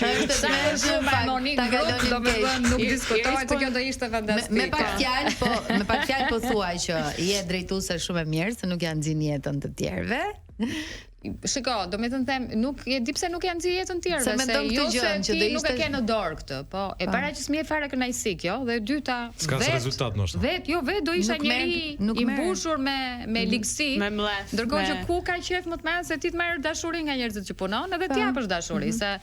Është shumë harmonik, domethënë nuk diskutohet se kjo do ishte fantastike. Me pak fjalë po thuaj që je drejtuese shumë e mirë, se nuk janë nxin jetën të tjerëve. Shiko, do me të them, nuk e di pse nuk janë nxjerrë jetën tjerëve, se jo se ti nuk e ke në dorë këtë, po e para që s'mi e fare kënaqësi kjo, dhe e dyta rezultat ndoshta. Vet do isha njëri i mbushur me ligësi, ndërkohë që ku ka qef më të madh se ti të marrësh dashuri nga njerëzit që punon, edhe ti japësh dashuri, se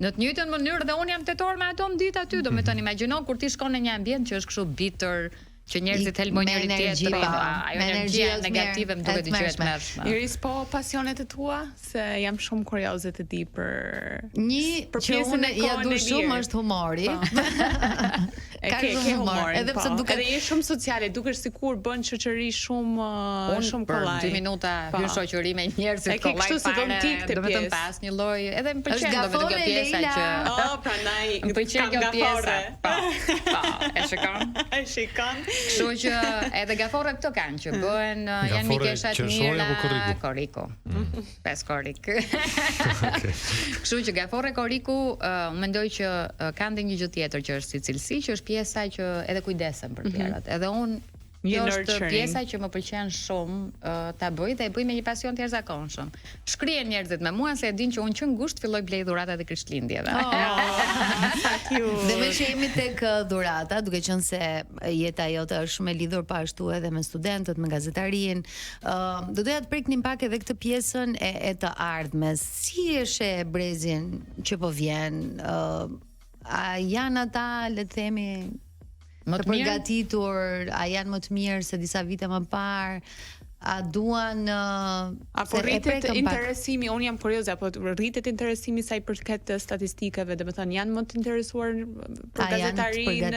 në të njëjtën mënyrë dhe unë jam tetor me ato ditë aty, do me të imagjino kur ti shkon në një ambient që është kështu bitter, që njerëzit helmojnë njëri tjetrin, ajo energjia negative më duket diçka e tmerrshme. Iris, po pasionet e tua, se jam shumë kurioze të di për që unë ja du shumë është humori. Ka shumë humor. Edhe pse duket edhe je shumë sociale, dukesh sikur bën shoqëri shumë kollaj. Për 2 minuta hyn shoqëri me njerëz që kollaj fare, do të pas një lloj, edhe më pëlqen domethënë kjo pjesa që prandaj më pëlqen kjo pjesa. Po, e shikon? E shikon. Kështu që edhe gaforre këto kanë që bëhen janë mikesha të mira, koriku. 5 korik. Kështu që gaforre koriku, unë mendoj që ka ndonjë gjë tjetër që është si cilësi, që është pjesa që edhe kujdesem për tjerat. Edhe unë kjo është pjesa që më pëlqen shumë ta bëj dhe e bëj me një pasion të jashtëzakonshëm. Shkrihen njerëzit me mua se e din që unë që ngusht filloj blej dhuratat e Krishtlindjeve. Dhe më që jemi tek dhurata, duke qenë se jeta jote është shumë e lidhur pa ashtu edhe me studentët, me gazetarinë, do doja të preknim pak edhe këtë pjesën e të ardhmes. Si e sheh brezin që po vjen? A janë ata, le të themi, më të përgatitur, a janë më të mirë se disa vite më parë? A duan apo rritet interesimi, unë jam kurioze, apo rritet interesimi sa i përket statistikave, domethënë janë më të interesuar për gazetarinë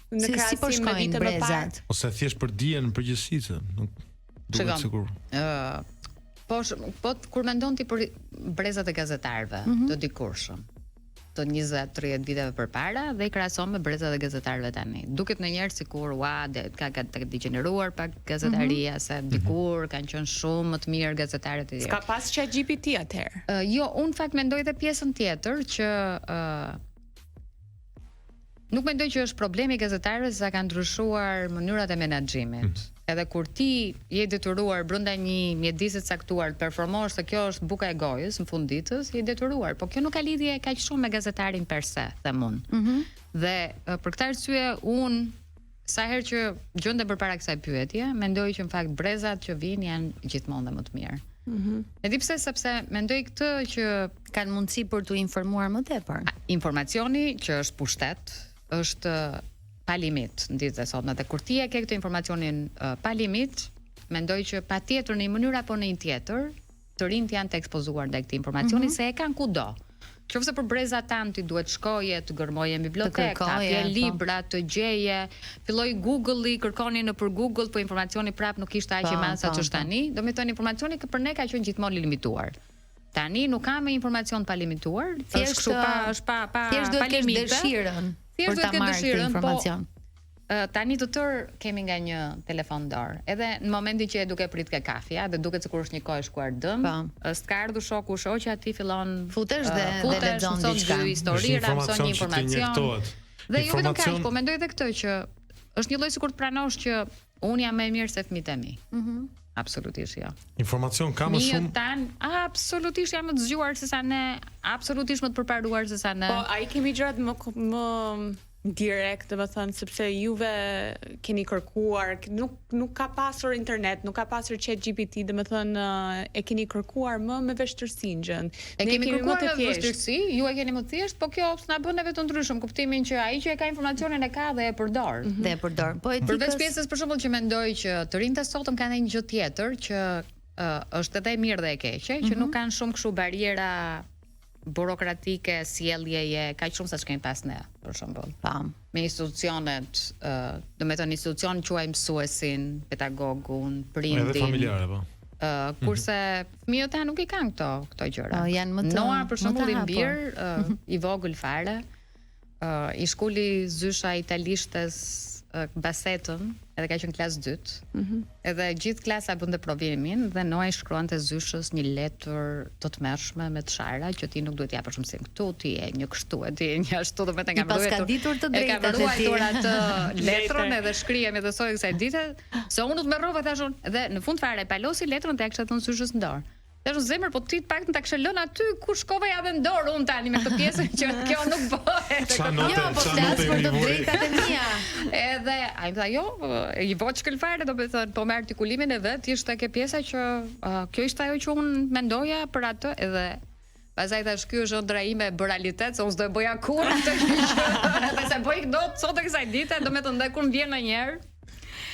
në krahasim me vite më parë, ose thjesht për dijen në përgjithësi, se nuk duhet sigur. Po kur mendon ti për brezat e gazetarëve të dikurshëm, të 20-30 viteve përpara dhe i krahason me brezat e gazetarëve tani. Duket ndonjëherë sikur ka degeneruar pak gazetaria, se dikur kanë qenë shumë më të mirë gazetarët e tjerë. Ska pas ChatGPT atëherë? Jo, unë fakt mendoj edhe pjesën tjetër që nuk mendoj që është problemi i gazetarëve se ka ndryshuar mënyrat e menaxhimit. Edhe kur ti je detyruar brenda një mjedisi të caktuar të performosh se kjo është buka e gojës në fund ditës, je detyruar, po kjo nuk ka lidhje kaq shumë me gazetarin per se, them unë. Dhe për këtë arsye unë sa herë që gjendem përpara kësaj pyetje, mendoj që në fakt brezat që vijnë janë gjithmonë dhe më të mirë. E di pse, sepse mendoj këtë që kanë mundësi për t'u informuar më tepër. Informacioni që është pushtet është pa limit në ditët e sotme. Dhe kur ti e ke këtë informacionin pa limit, mendoj që patjetër në një mënyrë apo në një tjetër, të rinjt janë të ekspozuar ndaj këtij informacioni se e kanë kudo. Qofse për brezat tanë ti duhet shkoje, të gërmoje në bibliotekë, të hapje libra, të gjeje, filloi Google-i, kërkoni nëpër Google, po informacioni prap nuk ishte aq i madh sa ç'është tani. Domethënë informacioni që për ne ka qenë gjithmonë i limituar. Tani nuk ka më informacion pa limituar, thjesht kështu pa limite. Dëshirën. Thjesht duhet të dëshirën informacion. Tani të tërë kemi nga një telefon dorë. Edhe në momentin që e duke prit ke kafja dhe duket sikur është një kohë shkuar dëm, s'ka ardhur shoku shoqja ti fillon futesh dhe lexon diçka, histori, mëson një informacion. Dhe jo vetëm kaq, po mendoj edhe këtë që është një lloj sikur të pranosh që unë jam më e mirë se fëmijët e mi. Absolutisht jo. Informacion ka më shumë. Tan, absolutisht jam më të zgjuar se sa ne, absolutisht më të përparuar se sa ne. Po ai kemi gjërat më direkt, domethënë sepse juve keni kërkuar, nuk ka pasur internet, nuk ka pasur ChatGPT, domethënë e keni kërkuar më me vështirësi gjën. E kemi kërkuar me vështirësi, ju e keni më thjesht, po kjo na bën neve të ndryshëm, kuptimin që ai që e ka informacionin e ka dhe e përdor. Dhe e përdor. Po përveç pjesës për shembull që mendoj që të rinjtë sotëm kanë një gjë tjetër që është edhe e mirë dhe e keqe, që nuk kanë shumë kështu bariera burokratike, sjelljeje, kaq shumë sa ç'kemi pas ne, për shembull. Me institucionet, domethënë institucion quaj mësuesin, pedagogun, prindin. Edhe familjare, po. Kurse fëmijët nuk i kanë këto gjëra. Janë më të Noa për shembull i bir, i vogël fare, i shkoli zysha italishtes basetën, edhe ka qenë klasë 2. Edhe gjithë klasa bënte provimin dhe Noa i shkruante zyshës një letër të tmerrshme me të shara që ti nuk duhet t'japësh mësim këtu, ti je një kështu, ti je një ashtu, domethënë nga pas ka ditur të drejtat e tij. Atë letrën edhe shkrihem edhe soi kësaj dite, se unë nuk merrova thashun, dhe në fund fare palosi letrën dhe ja kisha thënë zyshës në dorë. Tash zemër, po ti të paktën ta kishe lënë aty ku shkova ja dhe në dorë unë tani me këtë pjesën që kjo nuk bëhet. Jo, po flas për të drejtat e mia. Edhe ai tha jo, i voçkël fare, domethënë po me artikulimin e vet, ishte kjo pjesa që kjo ishte ajo që unë mendoja për atë edhe pastaj thash ky është ëndra ime e realitet, se unë s'do e bëja kurrë këtë gjë. Edhe se bëj dot sot kësaj dite, domethënë ndaj kur vjen ndonjëherë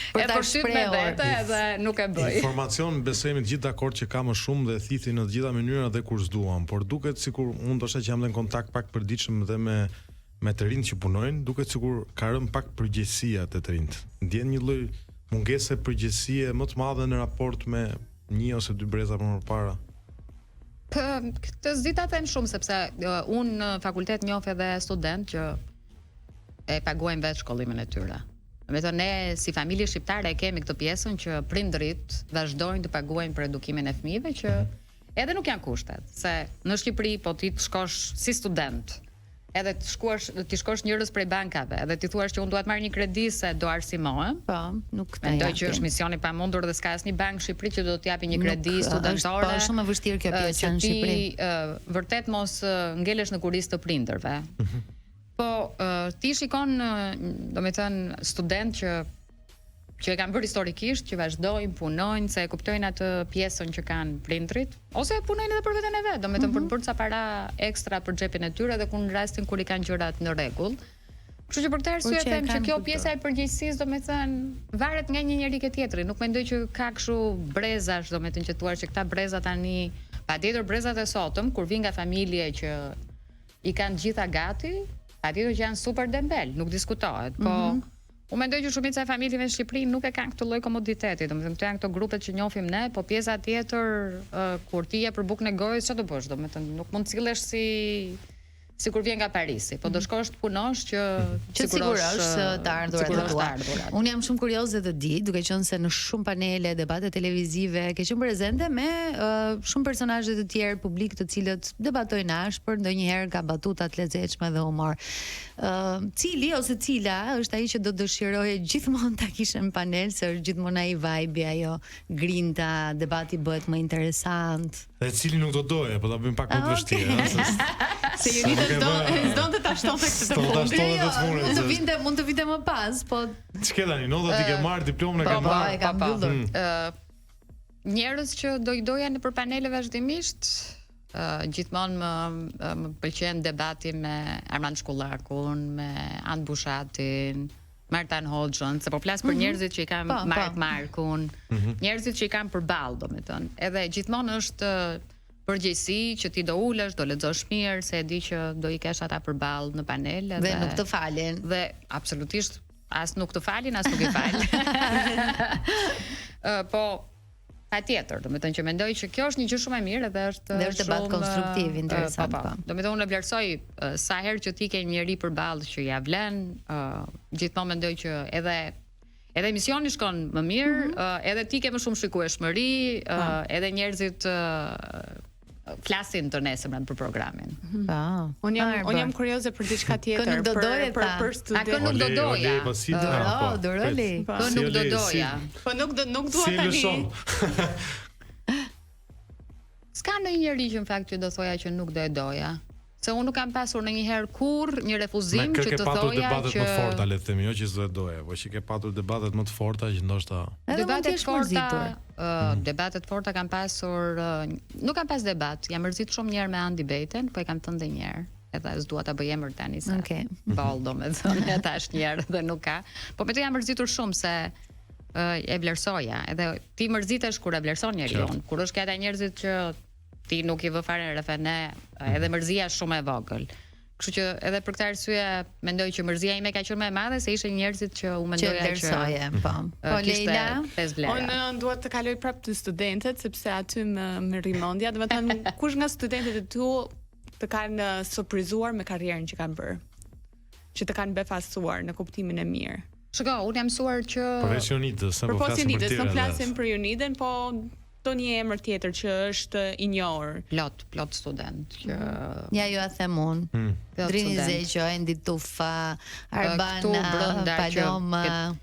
për ta shprehur vetë edhe nuk e bëj. Informacion besojmë të gjithë dakord që ka më shumë dhe thithi në të gjitha mënyrat dhe kur s'duam, por duket sikur unë ndoshta që jam në kontakt pak përditshëm dhe me të rinjt që punojnë, duket sikur ka rënë pak përgjegjësia te të rinjt. Ndjen një lloj mungese përgjegjësie më të madhe në raport me një ose dy breza më parë. Këtë s'di ta them shumë sepse unë në fakultet njoh edhe student që e paguajnë vetë shkollimin e tyre. Domethënë ne si familje shqiptare e kemi këtë pjesën që prindërit vazhdojnë të paguajnë për edukimin e fëmijëve që edhe nuk janë kushtet, se në Shqipëri po ti të shkosh si student, edhe ti shkosh njërës prej bankave, edhe ti thuash që unë dua të marr një kredi se do arsimohem. Po, nuk ta mendoj që është misioni pamundur dhe s'ka asnjë bank në Shqipëri që do të japi një kredi studentore. Është shumë e vështirë kjo pjesë në Shqipëri. Ti vërtet mos ngelesh në kurisë të prindërve. Po ti shikon, domethënë student që e kanë bërë historikisht, që vazhdojnë, punojnë, se e kuptojnë atë pjesën që kanë prindrit, ose punojnë edhe për veten e vet, domethënë për të bërë ca para ekstra për xhepin e tyre dhe në rastin kur i kanë gjërat në rregull. Kështu që për këtë arsye them që kjo pjesa e përgjegjësisë, domethënë varet nga një njeri ke tjetri. Nuk mendoj që ka kështu brezash, domethënë që thua që këta breza tani, patjetër brezat e sotëm kur vijnë nga familje që i kanë gjitha gati, patjetër që janë super dembel, nuk diskutohet, po unë mendoj që shumica e familjeve në Shqipëri nuk e kanë këtë lloj komoditeti, domethënë këto janë këto grupet që njohim ne, po pjesa tjetër kur ti je për bukën e gojës çfarë do bësh, domethënë nuk mund të sillesh sikur vjen nga Parisi, po do shkosh të punosh që sigurosh të ardhurat e tua. Unë jam shumë kurioze të di, duke qenë se në shumë panele, debate televizive ke qenë prezente me shumë personazhe të tjerë publik të cilët debatojnë ashpër, ndonjëherë ka batuta të lezetshme dhe humor. Cili ose cila është ai që do dëshiroje gjithmonë ta kishe në panel, se është gjithmonë ai vibe, ajo grinta, debati bëhet më interesant. Dhe cili nuk do doje, po ta bëjmë pak më të vështirë, se Jonida s'donte ta shtonte këtë punë. Mund të vinte më pas, po ç'ke tani, no do t'i ke marr diplomën e ke marr. E kam mbyllur. Njerëz që do i doja nëpër panele vazhdimisht, gjithmonë më pëlqen debati me Armand Shkullakun, me Anë Bushatin, Martan Hoxhën, se po flas për njerëzit që i kanë Markun, njerëzit që i kanë përballë, domethënë. Edhe gjithmonë është përgjegjësi që ti do ulesh, do lexosh mirë, se e di që do i kesh ata përballë në panel dhe nuk të falen. Dhe absolutisht as nuk të falin, as nuk i fal. Po patjetër, domethënë që mendoj që kjo është një gjë shumë e mirë dhe është debat konstruktiv, interesant. Domethënë unë vlerësoj sa herë që ti ke një njerëz përballë që ja vlen, gjithmonë mendoj që edhe emisioni shkon më mirë, edhe ti ke më shumë shikueshmëri, edhe njerëzit flasin të nesërmen për programin. Unë jam kurioze për diçka tjetër, për student. Kë nuk do doja. Doroli. Kë nuk do doja. Po nuk dua tani. S'ka ndonjë njeri që në fakt që do thoja që nuk do e doja. Se unë nuk kam pasur ndonjëherë kurrë një refuzim që të thoja që ke patur debatet më të forta, le të themi, jo që s'do e doja, po që ke patur debatet më të forta që ndoshta debatet forta kam pasur, nuk kam pas debat, jam mërzit shumë njerë me Andi Bejten, po e kam thënë dhe njerë, edhe s'dua ta bëj emër tani se ball domethënë ata është njerë dhe nuk ka. Po me të jam mërzitur shumë se e vlerësoja, edhe ti mërzitesh kur e vlerëson njeriu, kur është këta njerëzit që ti nuk i vë fare refene, edhe mërzia është shumë e vogël. Kështu që edhe për këtë arsye mendoj që mërzia ime ka qenë më e madhe se ishin njerëzit që u mendoja që po Leila, unë dua të kaloj prapë te studentët sepse aty më rrimendja, domethënë kush nga studentët e tu të kanë surprizuar me karrierën që kanë bërë, që të kanë befasuar në kuptimin e mirë. Shiko, unë jam mësuar që profesionitës, nuk flasim për Uniden, po një emër tjetër që është i njohur. Plot student që ja ju a them unë. Drini Zeqo, Endi Tufa, Arbana, Paloma,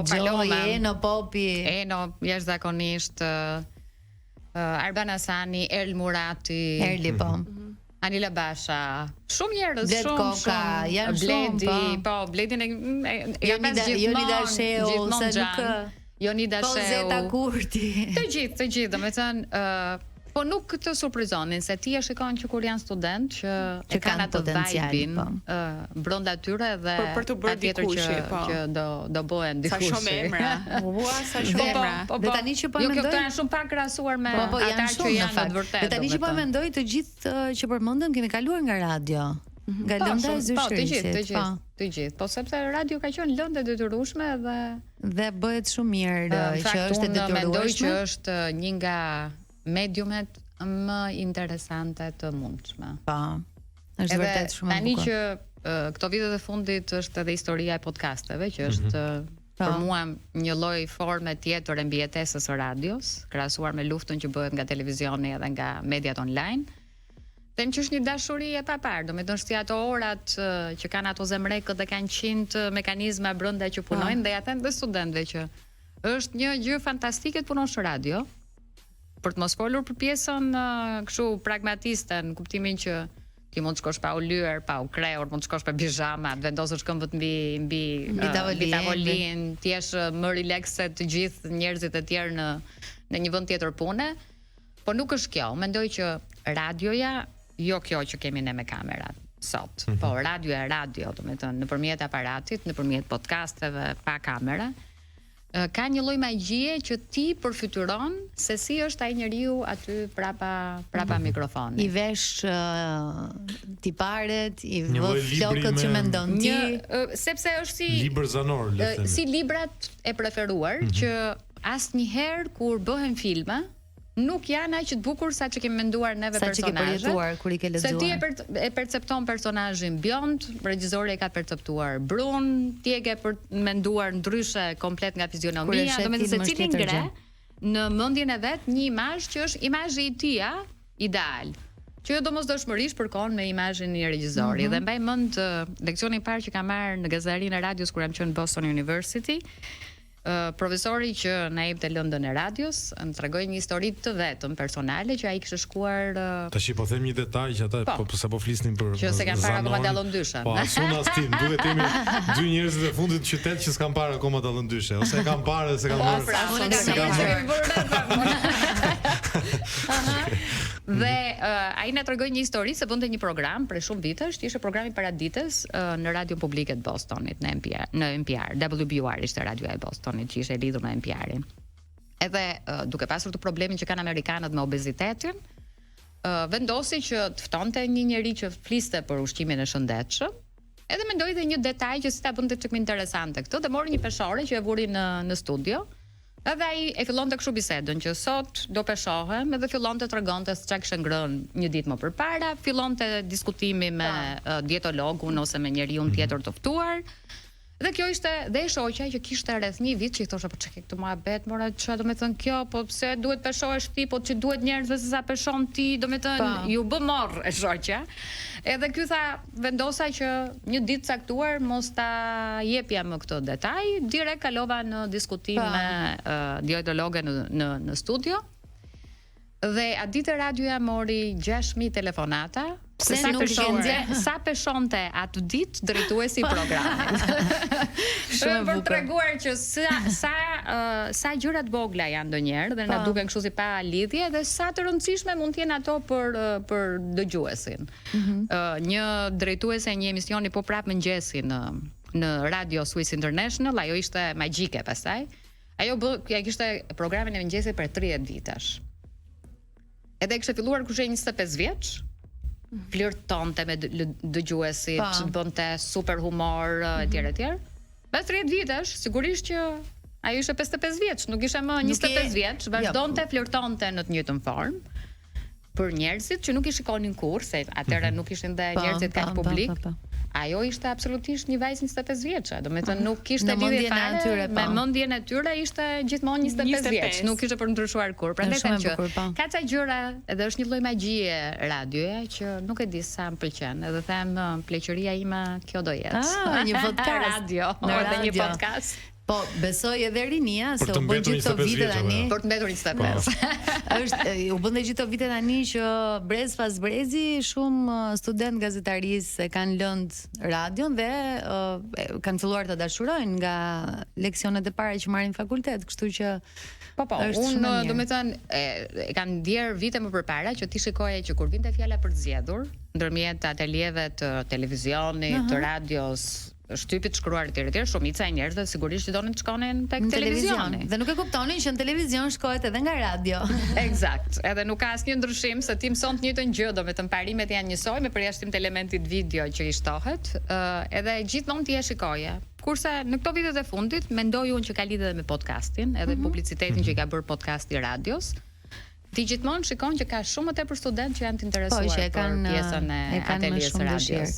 Paloma, Eno Popi, Eno jashtëzakonisht, Arbana Sani, Erl Murati, Erli po. Anila Basha, shumë njerëz, janë Bledi, po Bledin Joni Dasheu, se nuk Jonida Sheu, Zeta Kurti. Të gjithë, domethënë, po nuk të surprizonin se ti e shikon që kur janë student që kanë atë vibe-in brenda tyre dhe për të bërë dikush që do bëhen dikush. Sa shumë emra. Sa shumë emra. Dhe tani që po mendoj, këto janë shumë pak krahasuar me ata që janë në vërtetë. Dhe tani që po mendoj, të gjithë që përmendëm kemi kaluar nga radio. Nga lënda e zyshërisë. Të gjithë. Po sepse radio ka qenë lëndë e detyrueshme dhe bëhet shumë mirë që është e detyrueshme. Mendoj që është një nga mediumet më interesante të mundshme. Po. Është vërtet shumë e bukur. Tani që këto vitet e fundit është edhe historia e podcasteve, që është për mua një lloj forme tjetër e mbijetesës së radios, krahasuar me luftën që bëhet nga televizioni edhe nga mediat online. Them që është një dashuri e papar, domethënë si ato orat që kanë ato zemrekët dhe kanë 100 mekanizma brenda që punojnë dhe ja them dhe studentëve që është një gjë fantastike të punosh në radio, për të mos folur për pjesën kështu pragmatiste në kuptimin që ti mund të shkosh pa u lyer, pa u krehur, mund të shkosh pa pijama, të vendosësh këmbët mbi tavolinë, ti je më relax se të gjithë njerëzit e tjerë në një vend tjetër pune. Po nuk është kjo, mendoj që radioja jo kjo që kemi ne me kamerat sot, po radio e radio, domethënë nëpërmjet aparatit, nëpërmjet podcasteve pa kamera, ka një lloj magjie që ti përfytyron se si është ai njeriu aty prapa mikrofonit. I vesh tiparet, i vë flokët që mendon ti, sepse është si libër zanor, le të themi. Si librat e preferuar që asnjëherë kur bëhen filma nuk janë aq të bukur sa që kemi menduar neve personazhet. Kur i ke lexuar. Se ti e percepton personazhin bjond, regjizori e ka perceptuar brun, ti e ke menduar ndryshe komplet nga fizionomia, domethënë se cili ngre në mendjen e vet një imazh që është imazhi i tij ideal. Që jo domosdoshmërisht përkon me imazhin e regjizorit. Dhe mbaj mend leksionin e parë që kam marrë në gazetarinë e radios kur jam qenë në Boston University. Profesori që na jepte lëndën e radios më tregoi një histori të vetëm personale që ai kishte shkuar Tash po them një detaj që ata po flisnin për që se kanë parë akoma dallëndyshe. Po asun as tim, duhet themi dy njerëz të fundit të qytet që s'kan parë akoma dallëndyshe ose e kanë parë se kanë marrë. Dhe ai na tregoi një histori se bënte një program për shumë vitesh, ishte programi paraditës në Radion Publike të Bostonit, në NPR, WBUR ishte radioja e Bostonit që ishte lidhur me NPR-in. Edhe duke pasur të problemin që kanë amerikanët me obezitetin, vendosi që të ftonte një njeri që fliste për ushqimin e shëndetshëm. Edhe mendoi dhe një detaj që si ta bënte çik më interesante këtë, dhe mori një peshore që e vuri në studio. Edhe ai e fillonte kështu bisedën që sot do peshohem, edhe fillonte tregonte se çka kishte ngrënë një ditë më përpara, fillonte diskutimi me dietologun ose me njeriu tjetër të ftuar. Dhe kjo ishte dhe e shoqja që kishte rreth një vit që i thosha po çka ke këtu muhabet, mora çfarë do të thënë kjo, po pse duhet peshohesh ti, po ç'i duhet njerëzve se sa peshon ti, do të thënë ju bë morr e shoqja. Edhe ky tha vendosa që një ditë caktuar mos ta jepja më këtë detaj, direkt kalova në diskutim me dietologe në studio. Dhe atë ditë radioja mori 6.000 telefonata. Sa peshonte atë ditë drejtuesi i programit. Për treguar që sa gjëra të vogla janë ndonjëherë dhe na duken kështu si pa lidhje dhe sa të rëndësishme mund të jenë ato për dëgjuesin. Një drejtuese një emisioni po prap mëngjesi në Radio Swiss International, ajo ishte magjike pastaj. Ajo kishte programin e mëngjesit për 30 vitesh. Edhe kishte filluar kur ishte 25 vjeç, flirtonte me dëgjuesit, bënte super humor etj. Pas 30 vitesh, sigurisht që ajo ishte 55 vjeç, nuk ishte më 25 vjeç, vazhdonte flirtonte në të njëjtën formë për njerëzit që nuk i shikonin kurrë, se atëherë nuk ishin dhe njerëzit kaq publik. Ajo ishte absolutisht një vajzë 25 vjeçe, do të thënë nuk kishte lidhje fare me mendjen e tyre, ishte gjithmonë 25 vjeç, nuk kishte për ndryshuar kurrë. Prandaj them që ka ca gjëra, edhe është një lloj magjie radioja që nuk e di sa më pëlqen, edhe them pleqëria ime kjo do jetë. Një podcast radio, edhe një podcast. Po, besoj edhe rinia se u bën gjithë këto vite tani. Për të mbetur 25. U bën gjithë këto vite tani që brez pas brezi shumë student gazetarisë kanë lënë radion dhe kanë filluar të dashurojnë nga leksionet e para që marrin fakultet, kështu që unë do të thënë e kanë ndier vite më përpara që ti shikoje që kur vinte fjala për të zgjedhur ndërmjet atelieve të televizionit, të radios, shtypit shkruar etj, shumica e njerëzve sigurisht që donin të shkonin tek televizioni. Dhe nuk e kuptonin që në televizion shkohet edhe nga radio. Eksakt. Edhe nuk ka asnjë ndryshim se ti mëson të njëjtën gjë, do të thënë parimet janë njësoj me përjashtim të elementit video që i shtohet, edhe gjithmonë ti e shikoje. Kurse në këto vitet e fundit mendoj unë që ka lidhje me podcastin, edhe publicitetin që i ka bërë podcasti radios. Ti gjithmonë shikon që ka shumë më tepër studentë që janë të interesuar për pjesën e ateljes së radios.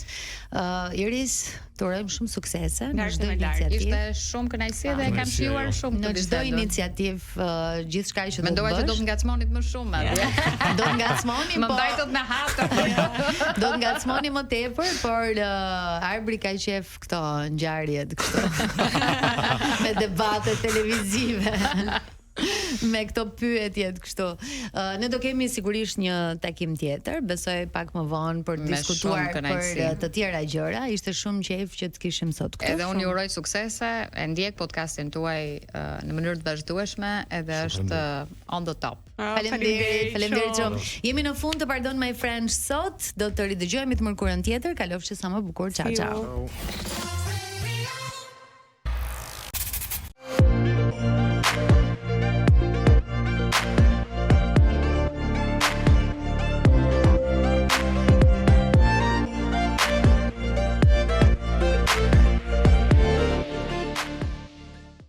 Iris, të urojmë shumë suksese në çdo iniciativë. Ishte shumë kënaqësi dhe e kam shijuar shumë në çdo iniciativë, gjithçka që do të bësh. Mendoj që do të ngacmonit më shumë atje. Do të ngacmoni, më mbajtot me hatë. Do të ngacmoni më tepër, por Arbri ka qef këto ngjarjet kështu. Me debate televizive. Me këto pyetjet kështu. Ne do kemi sigurisht një takim tjetër, besoj pak më vonë për të diskutuar për të tjera gjëra. Ishte shumë qejf që të kishim sot këtu. Edhe unë ju uroj suksese, e ndjek podcastin tuaj në mënyrë të vazhdueshme, edhe është on the top. Faleminderit shumë. Jemi në fund të Pardon My Friends sot, do të ridëgjojmë të mërkurën tjetër, kalofshi sa më bukur. Ciao ciao.